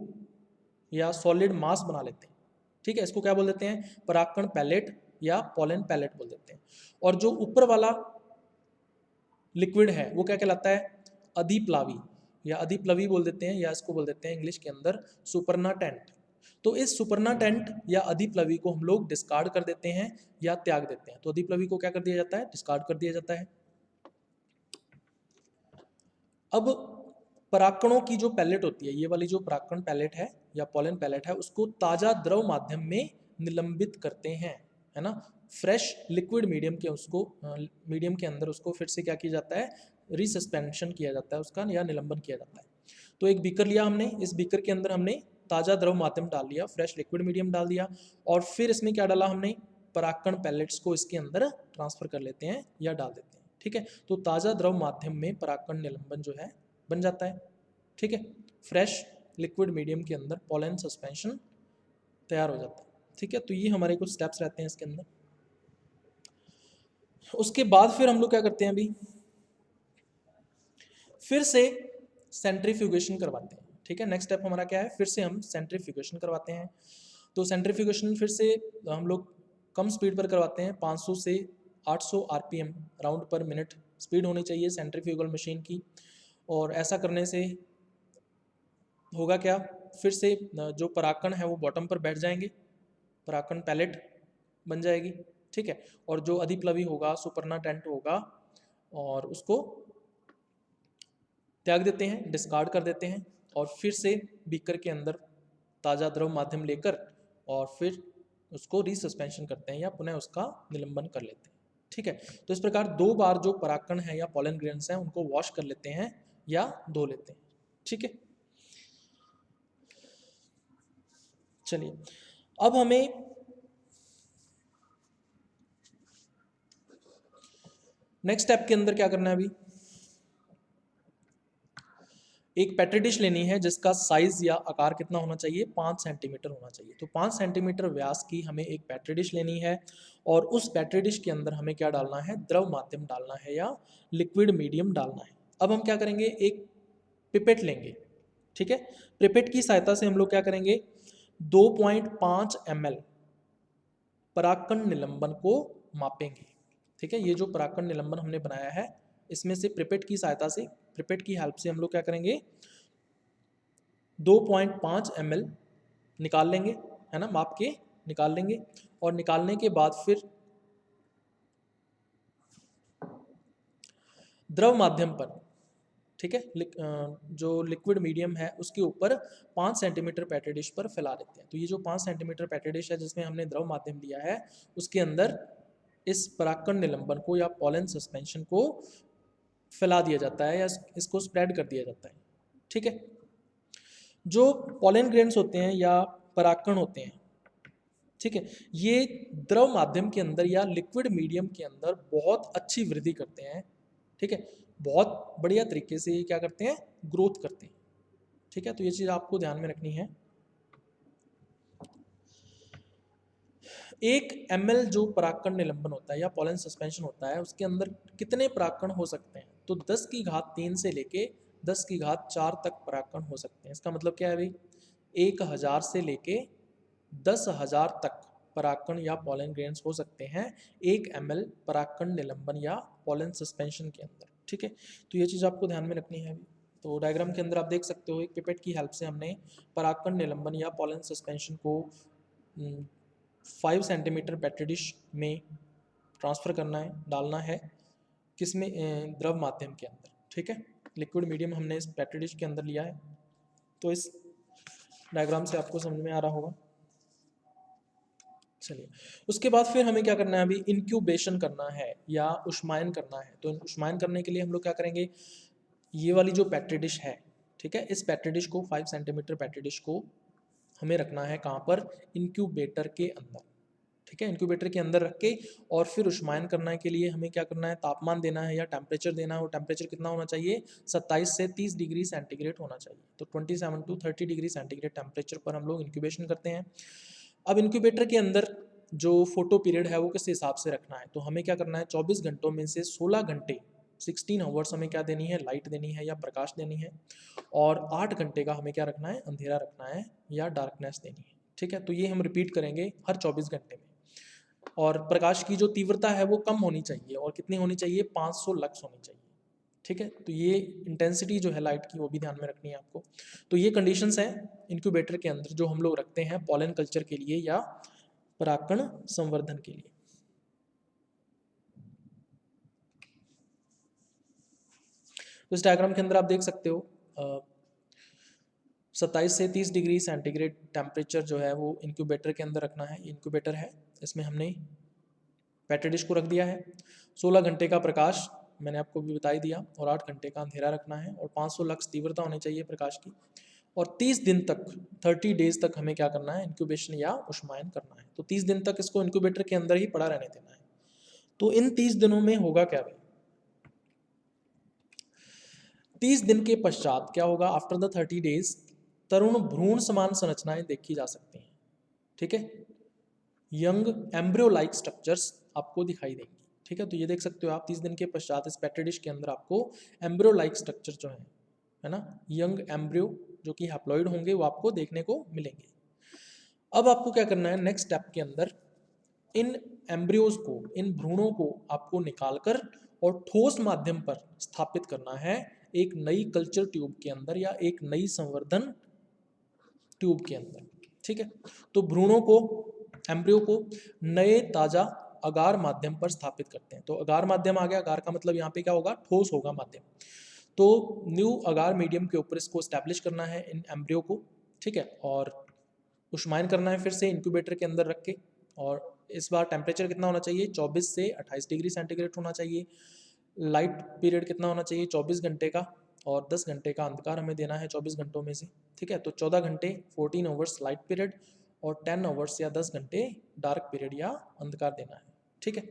या सॉलिड मास बना लेते हैं। ठीक है, इसको क्या बोल देते हैं, परागकण पैलेट या पॉलन पैलेट बोल देते हैं। और जो ऊपर वाला लिक्विड है वो क्या कहलाता है, अधिप्लावी या अधिप्लवी बोल देते हैं, या इसको बोल देते हैं इंग्लिश के अंदर सुपरनाटेंट। तो इस सुपरनाटेंट या अधिप्लवी को हम लोग डिस्कार्ड कर देते हैं या त्याग देते हैं। तो अधिप्लवी को क्या कर दिया जाता है, डिस्कार्ड कर दिया जाता है। अब परागकणों की जो पैलेट होती है, ये वाली जो परागकण पैलेट है या पॉलन पैलेट है, उसको ताजा द्रव माध्यम में निलंबित करते हैं, है ना। फ्रेश लिक्विड मीडियम के उसको मीडियम के अंदर उसको फिर से क्या किया जाता है, रिसस्पेंशन किया जाता है उसका, या निलंबन किया जाता है। तो एक बीकर लिया हमने, इस बीकर के अंदर हमने ताजा द्रव माध्यम डाल दिया, फ्रेश लिक्विड मीडियम डाल दिया, और फिर इसमें क्या डाला हमने, परागकण पैलेट्स को इसके अंदर ट्रांसफर कर लेते हैं या डाल देते हैं। ठीक है, तो ताजा द्रव माध्यम में परागकण निलंबन जो है बन जाता है। ठीक है, फ्रेश लिक्विड मीडियम के अंदर पॉलन सस्पेंशन तैयार हो जाता है। ठीक है, तो ये हमारे कुछ स्टेप्स रहते हैं इसके अंदर। उसके बाद फिर हम लोग क्या करते हैं, अभी फिर से सेंट्रीफ्यूगेशन करवाते हैं। ठीक है, नेक्स्ट स्टेप हमारा क्या है, फिर से हम सेंट्रीफ्यूगेशन करवाते हैं। तो सेंट्रीफ्यूगेशन फिर से हम लोग कम स्पीड पर करवाते हैं, 500 से 800 आरपीएम राउंड पर मिनट स्पीड होनी चाहिए सेंट्रीफ्यूगल मशीन की। और ऐसा करने से होगा क्या, फिर से जो परागकण है वो बॉटम पर बैठ जाएंगे, परागकण पैलेट बन जाएगी। ठीक है, और जो अधिप्लवी होगा, सुपरनाटेंट होगा, और उसको त्याग देते हैं, डिस्कार्ड कर देते हैं, और फिर से बीकर के अंदर ताज़ा द्रव माध्यम लेकर और फिर उसको रीसस्पेंशन करते हैं या पुनः उसका निलंबन कर लेते हैं। ठीक है, तो इस प्रकार 2 बार जो परागकण है या पॉलन ग्रेन्स हैं उनको वॉश कर लेते हैं या धो लेते हैं। ठीक है, चलिए अब हमें नेक्स्ट स्टेप के अंदर क्या करना है, अभी एक पेट्री डिश लेनी है जिसका साइज या आकार कितना होना चाहिए, 5 सेंटीमीटर होना चाहिए। तो 5 सेंटीमीटर व्यास की हमें एक पेट्री डिश लेनी है, और उस पेट्री डिश के अंदर हमें क्या डालना है, द्रव माध्यम डालना है या लिक्विड मीडियम डालना है। अब हम क्या करेंगे, एक पिपेट लेंगे। ठीक है, पिपेट की सहायता से हम लोग क्या करेंगे, 2.5 ml परागकण निलंबन को मापेंगे। ठीक है, ये जो परागकण निलंबन हमने बनाया है, इसमें से पिपेट की सहायता से, पिपेट की हेल्प से हम लोग क्या करेंगे, 2.5 ml निकाल लेंगे, है ना, माप के निकाल लेंगे। और निकालने के बाद फिर द्रव माध्यम पर, ठीक है, जो लिक्विड मीडियम है उसके ऊपर 5 सेंटीमीटर पेट्री डिश पर फैला देते हैं। तो ये जो 5 सेंटीमीटर पेट्री डिश है जिसमें हमने द्रव माध्यम दिया है, उसके अंदर इस परागकण निलंबन को या पॉलन सस्पेंशन को फैला दिया जाता है या इसको स्प्रेड कर दिया जाता है। ठीक है, जो पॉलन ग्रेन्स होते हैं या परागकण होते हैं, ठीक है, ये द्रव माध्यम के अंदर या लिक्विड मीडियम के अंदर बहुत अच्छी वृद्धि करते हैं। ठीक है, बहुत बढ़िया तरीके से ये क्या करते हैं, ग्रोथ करते हैं। ठीक है, तो ये चीज़ आपको ध्यान में रखनी है। 1 ml जो परागकण निलंबन होता है या पॉलन सस्पेंशन होता है, उसके अंदर कितने परागकण हो सकते हैं? तो 10 की घात 3 से लेके 10 की घात 4 तक परागकण हो सकते हैं। इसका मतलब क्या है भाई, 1000 से लेके 10,000 तक परागकण या पॉलन ग्रेन्स हो सकते हैं 1 ml परागकण निलंबन या पॉलन सस्पेंशन के अंदर। ठीक है, तो ये चीज़ आपको ध्यान में रखनी है। तो डायग्राम के अंदर आप देख सकते हो, एक पिपेट की हेल्प से हमने परागकण निलंबन या पॉलन सस्पेंशन को 5 सेंटीमीटर पेट्री डिश में ट्रांसफ़र करना है, डालना है किसमें, द्रव माध्यम के अंदर। ठीक है, लिक्विड मीडियम हमने इस पेट्री डिश के अंदर लिया है। तो इस डायग्राम से आपको समझ में आ रहा होगा। चलिए, उसके बाद फिर हमें क्या करना है, अभी इंक्यूबेशन करना है या उष्मायन करना है। तो उष्मायन करने के लिए हम लोग क्या करेंगे, ये वाली जो पेट्री डिश है, ठीक है, इस पेट्री डिश को 5 सेंटीमीटर पेट्री डिश को हमें रखना है कहाँ पर, इंक्यूबेटर के अंदर। ठीक है, इंक्यूबेटर के अंदर रख के और फिर उष्मायन करने के लिए हमें क्या करना है, तापमान देना है या टेम्परेचर देना है। और टेम्परेचर कितना होना चाहिए, 27 से 30 डिग्री सेंटीग्रेड होना चाहिए। तो 27 to 30 डिग्री सेंटीग्रेड टेम्परेचर पर हम लोग इंक्यूबेशन करते हैं। अब इंक्यूबेटर के अंदर जो फोटो पीरियड है वो किस हिसाब से रखना है, तो हमें क्या करना है, 24 घंटों में से 16 घंटे 16 आवर्स हमें क्या देनी है, लाइट देनी है या प्रकाश देनी है। और 8 घंटे का हमें क्या रखना है, अंधेरा रखना है या डार्कनेस देनी है। ठीक है, तो ये हम रिपीट करेंगे हर 24 घंटे में। और प्रकाश की जो तीव्रता है वो कम होनी चाहिए, और कितनी होनी चाहिए, 500 लक्स होनी चाहिए। ठीक है, तो ये इंटेंसिटी जो है लाइट की वो भी ध्यान में रखनी है आपको। तो ये कंडीशंस हैं इंक्यूबेटर के अंदर जो हम लोग रखते हैं पॉलन कल्चर के लिए या परागकण संवर्धन के लिए। तो इस डायग्राम के अंदर आप देख सकते हो 27 से 30 डिग्री सेंटीग्रेड टेम्परेचर जो है वो इंक्यूबेटर के अंदर रखना है। इंक्यूबेटर है, इसमें हमने पेट्री डिश को रख दिया है। 16 घंटे का प्रकाश मैंने आपको भी बता ही दिया, और 8 घंटे का अंधेरा रखना है, और 500 लक्स तीव्रता होनी चाहिए प्रकाश की। और 30 दिन तक, 30 डेज तक हमें क्या करना है, इंक्यूबेशन या उष्मायन करना है। तो 30 दिन तक इसको इंक्यूबेटर के अंदर ही पड़ा रहने देना है। तो इन 30 दिनों में होगा क्या भाई, 30 दिन के पश्चात क्या होगा, आफ्टर द 30 डेज तरुण भ्रूण समान संरचनाएं देखी जा सकती हैं। ठीक है, यंग एम्ब्रियो लाइक स्ट्रक्चर्स आपको दिखाई देंगी। ठीक है, तो ये देख सकते हो आप 30 दिन के पश्चात इस पेट्री डिश के अंदर आपको एम्ब्रियो लाइक स्ट्रक्चर जो है ना, यंग एम्ब्रियो जो कि हैप्लॉइड होंगे वो आपको देखने को मिलेंगे। अब आपको क्या करना है, नेक्स्ट स्टेप के अंदर इन एम्ब्रियोज को, इन भ्रूणों को आपको निकालकर और ठोस माध्यम पर स्थापित करना है एक नई कल्चर ट्यूब के अंदर या एक नई संवर्धन ट्यूब के अंदर। ठीक है, तो भ्रूणों को, एम्ब्रियो को नए ताजा अगार माध्यम पर स्थापित करते हैं। तो अगार माध्यम आ गया, अगार का मतलब यहाँ पे क्या होगा, ठोस होगा माध्यम। तो न्यू अगार मीडियम के ऊपर इसको स्टैब्लिश करना है इन एम्ब्रियो को। ठीक है, और उष्मायन करना है फिर से इंक्यूबेटर के अंदर रख के। और इस बार टेम्परेचर कितना होना चाहिए, 24 से 28 डिग्री सेंटीग्रेड होना चाहिए। लाइट पीरियड कितना होना चाहिए, 24 घंटे का, और 10 घंटे का अंधकार हमें देना है 24 घंटों में से। ठीक है, तो 14 घंटे 14 आवर्स लाइट पीरियड और 10 आवर्स या 10 घंटे डार्क पीरियड या अंधकार देना है। ठीक है,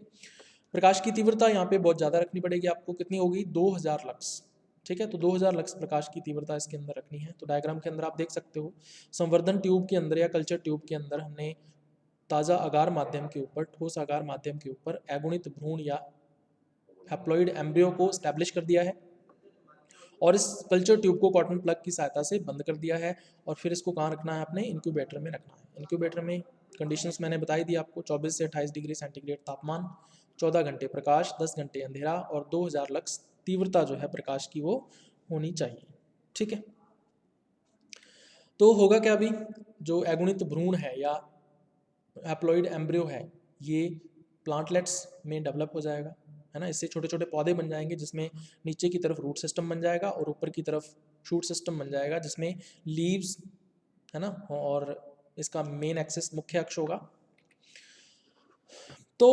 प्रकाश की तीव्रता यहाँ पे बहुत ज़्यादा रखनी पड़ेगी आपको, कितनी होगी, 2000 लक्स। ठीक है, तो 2000 लक्स प्रकाश की तीव्रता इसके अंदर रखनी है। तो डायग्राम के अंदर आप देख सकते हो, संवर्धन ट्यूब के अंदर या कल्चर ट्यूब के अंदर हमने ताज़ा अगार माध्यम के ऊपर, ठोस अगार माध्यम के ऊपर अगुणित भ्रूण या हैप्लॉइड एम्ब्रियो को स्टैब्लिश कर दिया है, और इस कल्चर ट्यूब को कॉटन प्लग की सहायता से बंद कर दिया है। और फिर इसको कहाँ रखना है, अपने इंक्यूबेटर में रखना है। इंक्यूबेटर में कंडीशंस मैंने बताई दी आपको, 24 से 28 डिग्री सेंटीग्रेड तापमान, 14 घंटे प्रकाश, 10 घंटे अंधेरा, और 2000 लक्स तीव्रता जो है प्रकाश की वो होनी चाहिए। ठीक है, तो होगा क्या अभी, जो अगुणित भ्रूण है या हैप्लॉइड एम्ब्रियो है, ये प्लांटलेट्स में डेवलप हो जाएगा, है ना। इससे छोटे छोटे पौधे बन जाएंगे, जिसमें नीचे की तरफ रूट सिस्टम बन जाएगा और ऊपर की तरफ शूट सिस्टम बन जाएगा, जिसमें लीव्स, है ना, और इसका मेन एक्सिस, मुख्य अक्ष होगा। तो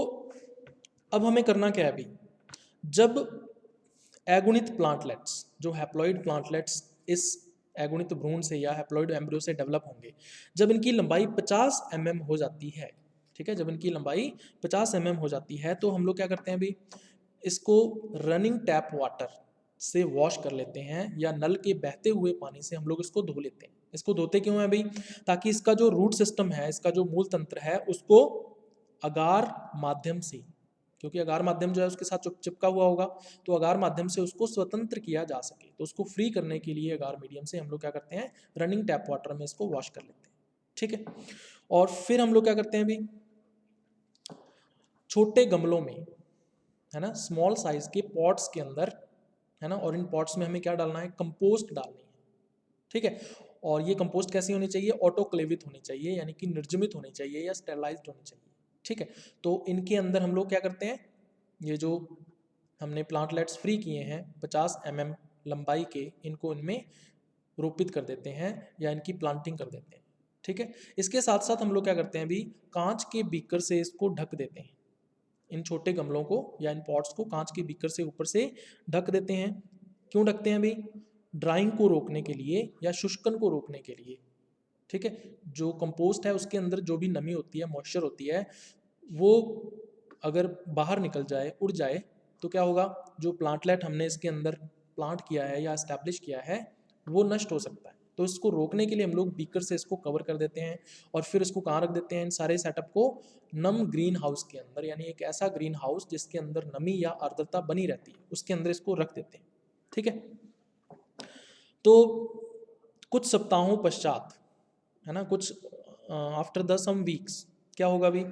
अब हमें करना क्या है अभी, जब अगुणित प्लांटलेट्स, जो हैप्लॉइड प्लांटलेट्स इस अगुणित भ्रूण से या हैप्लॉइड एम्ब्रियो से डेवलप होंगे, जब इनकी लंबाई 50 mm हो जाती है, ठीक है, जब इनकी लंबाई 50 mm हो जाती है, तो हम लोग क्या करते हैं अभी, इसको रनिंग टैप वाटर से वॉश कर लेते हैं, या नल के बहते हुए पानी से हम लोग इसको धो लेते हैं। इसको धोते क्यों है भाई? ताकि इसका जो रूट सिस्टम है, इसका जो मूल तंत्र है, उसको अगार माध्यम से, क्योंकि अगार माध्यम जो है उसके साथ चिपका हुआ होगा, तो अगार माध्यम से उसको स्वतंत्र किया जा सके, तो उसको फ्री करने के लिए अगार मीडियम से हम लोग क्या करते हैं, रनिंग टैप वाटर में इसको वॉश कर लेते हैं। ठीक है, और फिर हम लोग क्या करते हैं भाई, छोटे गमलों में, है ना, स्मॉल साइज के पॉट्स के अंदर, है ना, और इन पॉट्स में हमें क्या डालना है, कंपोस्ट डालनी है। ठीक है, और ये कंपोस्ट कैसी होनी चाहिए, ऑटोक्लेवित होनी चाहिए, यानी कि निर्जमित होनी चाहिए या स्टेरलाइज्ड होनी चाहिए। ठीक है, तो इनके अंदर हम लोग क्या करते हैं, ये जो हमने प्लांटलेट्स फ्री किए हैं 50 mm लंबाई के, इनको इनमें रोपित कर देते हैं या इनकी प्लांटिंग कर देते हैं। ठीक है, इसके साथ साथ हम लोग क्या करते हैं अभी, कांच के बीकर से इसको ढक देते हैं, इन छोटे गमलों को या इन पॉट्स को कांच के बीकर से ऊपर से ढक देते हैं। क्यों ढकते हैं अभी? ड्राइंग को रोकने के लिए या शुष्कन को रोकने के लिए। ठीक है, जो कंपोस्ट है उसके अंदर जो भी नमी होती है, मॉइस्चर होती है, वो अगर बाहर निकल जाए, उड़ जाए, तो क्या होगा, जो प्लांटलेट हमने इसके अंदर प्लांट किया है या एस्टैब्लिश किया है, वो नष्ट हो सकता है। तो इसको रोकने के लिए हम लोग बीकर से इसको कवर कर देते हैं, और फिर इसको कहाँ रख देते हैं, इन सारे सेटअप को नम ग्रीन हाउस के अंदर, यानी एक ऐसा ग्रीन हाउस जिसके अंदर नमी या आर्द्रता बनी रहती है, उसके अंदर इसको रख देते हैं। ठीक है, तो कुछ सप्ताहों पश्चात, है ना, कुछ आफ्टर द सम वीक्स क्या होगा अभी,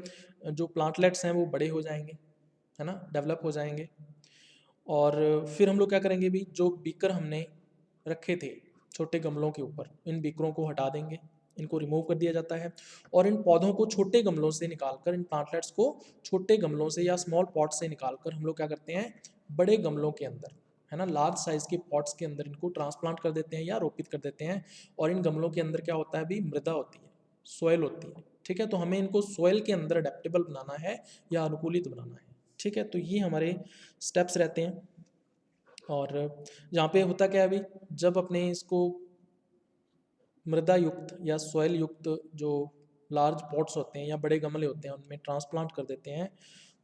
जो प्लांटलेट्स हैं वो बड़े हो जाएंगे, है ना, डेवलप हो जाएंगे, और फिर हम लोग क्या करेंगे भी, जो बीकर हमने रखे थे छोटे गमलों के ऊपर, इन बीकरों को हटा देंगे, इनको रिमूव कर दिया जाता है, और इन पौधों को छोटे गमलों से निकालकर, इन प्लांटलेट्स को छोटे गमलों से या स्मॉल पॉट से निकालकर हम लोग क्या करते हैं, बड़े गमलों के अंदर, है ना, लार्ज साइज के पॉट्स के अंदर इनको ट्रांसप्लांट कर देते हैं या रोपित कर देते हैं। और इन गमलों के अंदर क्या होता है भी, मृदा होती है, सोयल होती है। ठीक है, तो हमें इनको सोयल के अंदर अडेप्टेबल बनाना है या अनुकूलित बनाना है। ठीक है, तो ये हमारे स्टेप्स रहते हैं। और यहाँ पे होता क्या है अभी, जब अपने इसको मृदा युक्त या सॉइल युक्त जो लार्ज पॉट्स होते हैं या बड़े गमले होते हैं उनमें ट्रांसप्लांट कर देते हैं,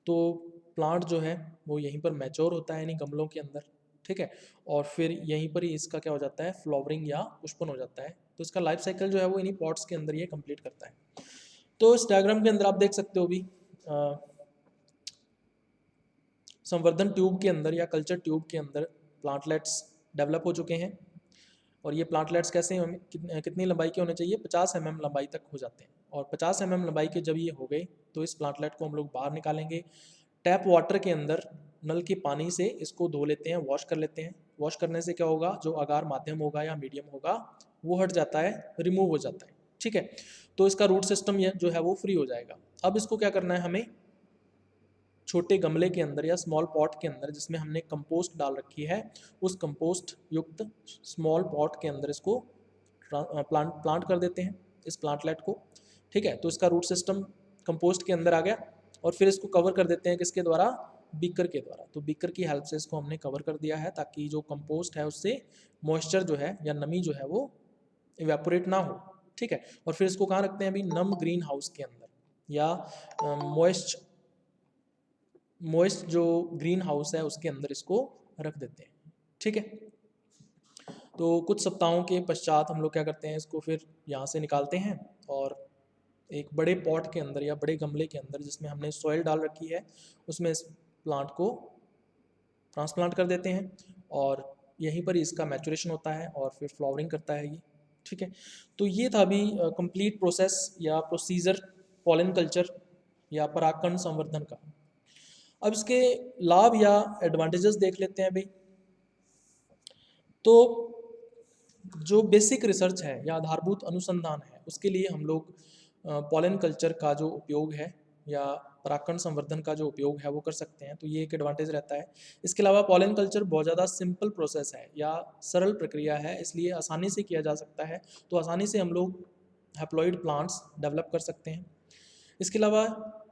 तो प्लांट जो है वो यहीं पर मैच्योर होता है इन्हीं गमलों के अंदर। ठीक है, और फिर यहीं पर ही इसका क्या हो जाता है, फ्लावरिंग या पुष्पन हो जाता है। तो इसका लाइफ साइकिल जो है वो इन्हीं पॉट्स के अंदर ये कंप्लीट करता है। तो इस डायग्राम के अंदर आप देख सकते हो भी, संवर्धन ट्यूब के अंदर या कल्चर ट्यूब के अंदर प्लांटलेट्स डेवलप हो चुके हैं। और ये प्लांटलेट्स कैसे हमें कितनी लंबाई के होने चाहिए, 50 mm लंबाई तक हो जाते हैं। और 50 mm लंबाई के जब ये हो गए, तो इस प्लांटलेट को हम लोग बाहर निकालेंगे, टैप वाटर के अंदर नल के पानी से इसको धो लेते हैं, वॉश कर लेते हैं। वॉश करने से क्या होगा, जो अगार माध्यम होगा या मीडियम होगा वो हट जाता है, रिमूव हो जाता है। ठीक है, तो इसका रूट सिस्टम जो है वो फ्री हो जाएगा। अब इसको क्या करना है, हमें छोटे गमले के अंदर या स्मॉल पॉट के अंदर जिसमें हमने कंपोस्ट डाल रखी है, उस कंपोस्ट युक्त स्मॉल पॉट के अंदर इसको प्लांट कर देते हैं, इस प्लांटलेट को। ठीक है, तो इसका रूट सिस्टम कंपोस्ट के अंदर आ गया, और फिर इसको कवर कर देते हैं किसके द्वारा, बीकर के द्वारा। तो बीकर की हेल्प से इसको हमने कवर कर दिया है, ताकि जो कंपोस्ट है उससे मॉइस्चर जो है या नमी जो है वो इवेपोरेट ना हो। ठीक है, और फिर इसको कहाँ रखते हैं अभी, नम ग्रीन हाउस के अंदर, या मोइस्ट जो ग्रीन हाउस है उसके अंदर इसको रख देते हैं। ठीक है, तो कुछ सप्ताहों के पश्चात हम लोग क्या करते हैं, इसको फिर यहाँ से निकालते हैं, और एक बड़े पॉट के अंदर या बड़े गमले के अंदर जिसमें हमने सॉइल डाल रखी है, उसमें इस प्लांट को ट्रांसप्लांट कर देते हैं, और यहीं पर इसका मैचुरेशन होता है और फिर फ्लावरिंग करता है ये। ठीक है, तो ये था अभी कंप्लीट प्रोसेस या प्रोसीजर पॉलन कल्चर या परागकण संवर्धन का। अब इसके लाभ या एडवांटेजेस देख लेते हैं भाई। तो जो बेसिक रिसर्च है या आधारभूत अनुसंधान है, उसके लिए हम लोग पॉलन कल्चर का जो उपयोग है या परागकण संवर्धन का जो उपयोग है वो कर सकते हैं, तो ये एक एडवांटेज रहता है। इसके अलावा पॉलन कल्चर बहुत ज़्यादा सिंपल प्रोसेस है या सरल प्रक्रिया है, इसलिए आसानी से किया जा सकता है, तो आसानी से हम लोग हैप्लॉइड प्लांट्स डेवलप कर सकते हैं। इसके अलावा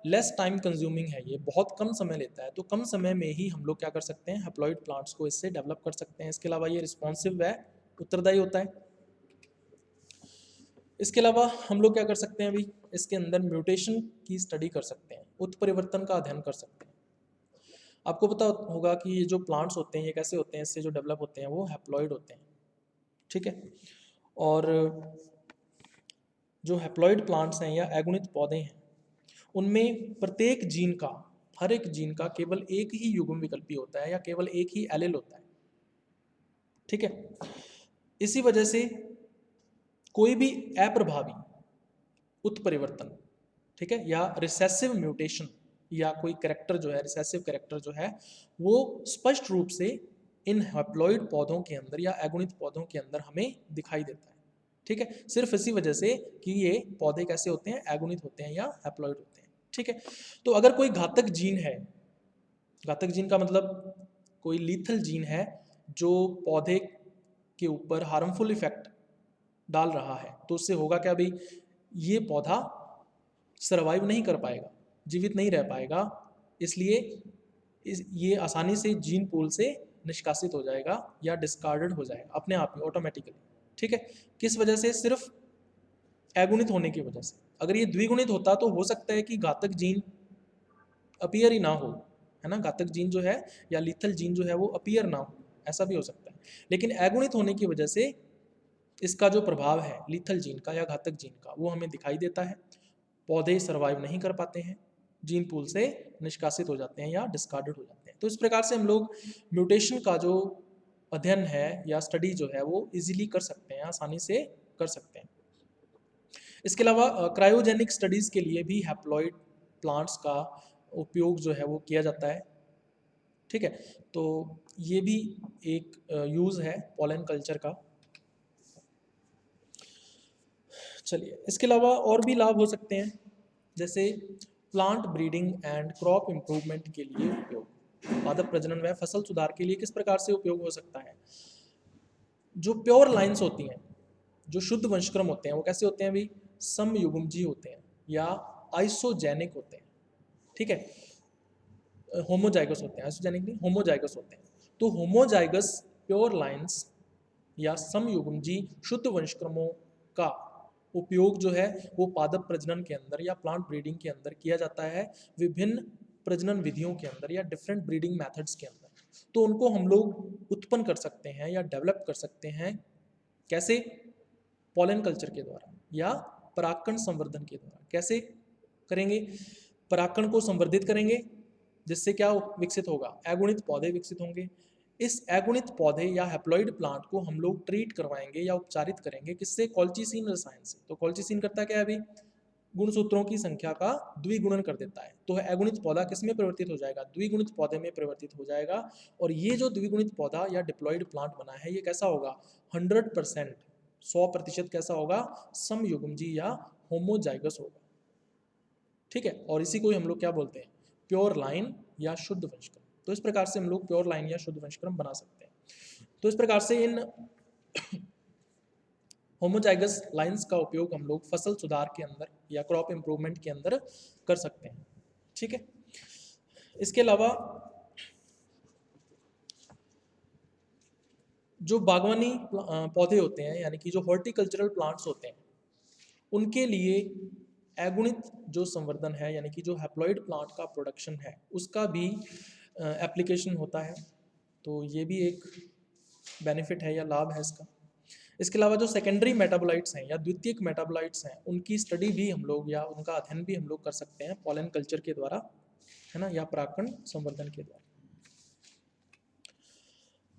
लेस टाइम कंज्यूमिंग है, ये बहुत कम समय लेता है, तो कम समय में ही हम लोग क्या कर सकते हैं, हैप्लॉइड प्लांट्स को इससे डेवलप कर सकते हैं। इसके अलावा ये रिस्पॉन्सिव है, उत्तरदायी होता है। इसके अलावा हम लोग क्या कर सकते हैं अभी, इसके अंदर म्यूटेशन की स्टडी कर सकते हैं, उत्परिवर्तन का अध्ययन कर सकते हैं। आपको पता होगा कि ये जो प्लांट्स होते हैं ये कैसे होते हैं, इससे जो डेवलप होते हैं वो हैप्लॉइड होते हैं, ठीक है। और जो हैप्लॉइड प्लांट्स हैं या एगुणित पौधे हैं, उनमें प्रत्येक जीन का, हर एक जीन का केवल एक ही युग्म विकल्पी होता है या केवल एक ही एलील होता है, ठीक है। इसी वजह से कोई भी अप्रभावी उत्परिवर्तन, ठीक है, या रिसेसिव म्यूटेशन या कोई कैरेक्टर जो है, रिसेसिव कैरेक्टर जो है, वो स्पष्ट रूप से इन हैप्लॉइड पौधों के अंदर या एगुणित पौधों के अंदर हमें दिखाई देता है, ठीक है। सिर्फ इसी वजह से कि ये पौधे कैसे होते हैं, एगुणित होते हैं या हैप्लॉइड होते हैं, ठीक है। तो अगर कोई घातक जीन है, घातक जीन का मतलब कोई लीथल जीन है जो पौधे के ऊपर हार्मफुल इफेक्ट डाल रहा है, तो उससे होगा क्या भाई, ये पौधा सरवाइव नहीं कर पाएगा, जीवित नहीं रह पाएगा, इसलिए ये आसानी से जीन पूल से निष्कासित हो जाएगा या डिस्कार्डेड हो जाएगा अपने आप ही ऑटोमेटिकली, ठीक है। किस वजह से, सिर्फ एगुणित होने की वजह से। अगर ये द्विगुणित होता तो हो सकता है कि घातक जीन अपीयर ही ना हो, है ना, घातक जीन जो है या लीथल जीन जो है वो अपीयर ना हो, ऐसा भी हो सकता है। लेकिन एगुणित होने की वजह से इसका जो प्रभाव है लीथल जीन का या घातक जीन का, वो हमें दिखाई देता है, पौधे सर्वाइव नहीं कर पाते हैं, जीन पूल से निष्कासित हो जाते हैं या डिस्कार्डेड हो जाते हैं। तो इस प्रकार से हम लोग म्यूटेशन का जो अध्ययन है या स्टडी जो है वो इजीली कर सकते हैं, आसानी से कर सकते हैं। इसके अलावा क्रायोजेनिक स्टडीज़ के लिए भी हैप्लॉइड प्लांट्स का उपयोग जो है वो किया जाता है, ठीक है। तो ये भी एक यूज़ है पॉलन कल्चर का। चलिए, इसके अलावा और भी लाभ हो सकते हैं, जैसे plant breeding and crop improvement के लिए उपयोग, पादप प्रजनन व फसल सुधार के लिए किस प्रकार से उपयोग हो सकता है। जो प्योर लाइन्स होती हैं, जो शुद्ध वंशक्रम होते हैं, वो कैसे होते हैं भी, समयुग्मजी होते हैं या आइसोजेनिक होते हैं, ठीक है। होमोजाइगस होते हैं, आइसोजेनिक नहीं, होमोजाइगस होते हैं। तो होमोजाइगस प्योर लाइन्स या समयुग्मजी शुद्ध वंशक्रमों का उपयोग जो है वो पादप प्रजनन के अंदर या प्लांट ब्रीडिंग के अंदर किया जाता है, विभिन्न प्रजनन विधियों के अंदर या डिफरेंट ब्रीडिंग मेथड्स के अंदर। तो उनको हम लोग उत्पन्न कर सकते हैं या डेवलप कर सकते हैं, कैसे, पॉलन कल्चर के द्वारा या परागकण संवर्धन के द्वारा। कैसे करेंगे, परागकण को संवर्धित करेंगे, जिससे क्या विकसित होगा, एगुणित पौधे विकसित होंगे। इस एगुणित पौधे या हैप्लॉइड प्लांट को हम लोग ट्रीट करवाएंगे या उपचारित करेंगे, किससे, कॉल्चिसीन रसायन से। तो कॉल्चिसीन करता क्या है अभी, गुणसूत्रों की संख्या का द्विगुणन कर देता है। तो एगुणित पौधा किस में परिवर्तित हो जाएगा, द्विगुणित पौधे में परिवर्तित हो जाएगा। और ये जो द्विगुणित पौधा या डिप्लॉइड प्लांट बना है, ये कैसा होगा, 100%, 100% कैसा होगा, समयुग्मजी या होमोजाइगस होगा, ठीक है। और इसी को हम लोग क्या बोलते हैं, प्योर लाइन या शुद्ध वंशक्रम। तो इस प्रकार से हम लोग प्योर लाइन या शुद्ध वंशक्रम बना सकते हैं। तो इस प्रकार से इन होमोजाइगस लाइंस का उपयोग हम लोग फसल सुधार के अंदर या क्रॉप इम्प्रूवमेंट के अंदर कर सकते हैं, ठीक है। इसके अलावा जो बागवानी पौधे होते हैं, यानी कि जो हॉर्टिकल्चरल प्लांट्स होते हैं, उनके लिए एगुणित जो संवर्धन है, यानी कि जो हैप्लॉइड प्लांट का प्रोडक्शन है, उसका भी एप्लीकेशन होता है। तो ये भी एक बेनिफिट है या लाभ है इसका। इसके अलावा जो सेकेंडरी मेटाबोलाइट्स हैं या द्वितीयक मेटाबोलाइट्स हैं, उनकी स्टडी भी हम लोग या उनका अध्ययन भी हम लोग कर सकते हैं पॉलन कल्चर के द्वारा, है ना, या परागकण संवर्धन के द्वारा।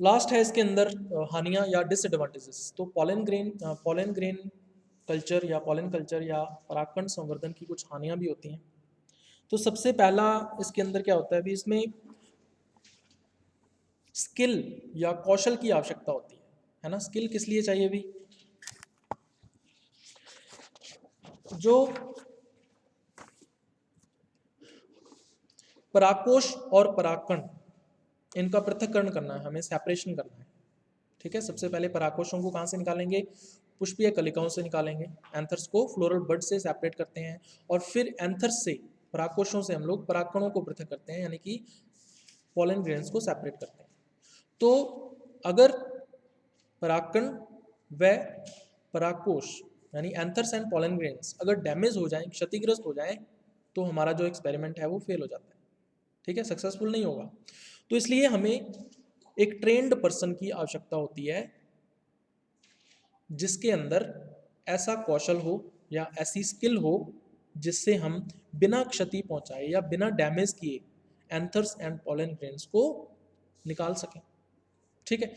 लास्ट है इसके अंदर हानियां या डिसएडवांटेजेस। तो पॉलन ग्रेन कल्चर या परागकण संवर्धन की कुछ हानियां भी होती हैं। तो सबसे पहला इसके अंदर क्या होता है भी, इसमें स्किल या कौशल की आवश्यकता होती है ना। स्किल किस लिए चाहिए भी, जो परागकोश और परागकण, इनका पृथक्करण करना है, हमें सेपरेशन करना है, ठीक है। सबसे पहले परागकोशों को कहाँ से निकालेंगे, पुष्पीय कलिकाओं से निकालेंगे। एंथर्स को फ्लोरल बड से सेपरेट करते हैं, और फिर एंथर्स से, परागकोशों से हम लोग परागकणों को पृथक करते हैं, यानी कि पॉलन ग्रेन्स को सेपरेट करते हैं। तो अगर परागकण व परागकोश यानी एंथर्स एंड पॉलन ग्रेन्स अगर डैमेज हो जाएं, क्षतिग्रस्त हो जाएं, तो हमारा जो एक्सपेरिमेंट है वो फेल हो जाता है, ठीक है, सक्सेसफुल नहीं होगा। तो इसलिए हमें एक ट्रेंड पर्सन की आवश्यकता होती है जिसके अंदर ऐसा कौशल हो या ऐसी स्किल हो जिससे हम बिना क्षति पहुंचाए या बिना डैमेज किए एंथर्स एंड पॉलन ग्रेन्स को निकाल सकें। ठीक है,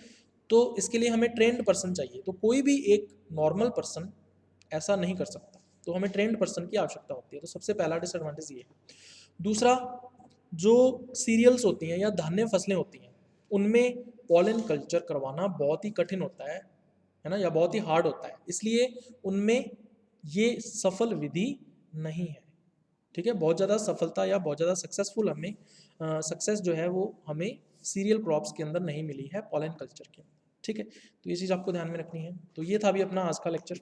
तो इसके लिए हमें ट्रेंड पर्सन चाहिए। तो कोई भी एक नॉर्मल पर्सन ऐसा नहीं कर सकता, तो हमें ट्रेंड पर्सन की आवश्यकता होती है। तो सबसे पहला डिसएडवांटेज ये है। दूसरा, जो सीरियल्स होती हैं या धान्य फसलें होती हैं उनमें पॉलन कल्चर करवाना बहुत ही कठिन होता है ना, या बहुत ही हार्ड होता है, इसलिए उनमें ये सफल विधि नहीं है। ठीक है, बहुत ज़्यादा सफलता या बहुत ज़्यादा सक्सेसफुल हमें सक्सेस जो है वो हमें सीरियल क्रॉप्स के अंदर नहीं मिली है पॉलन कल्चर के अंदर। ठीक है, तो ये चीज़ आपको ध्यान में रखनी है। तो ये था अभी अपना आज का लेक्चर।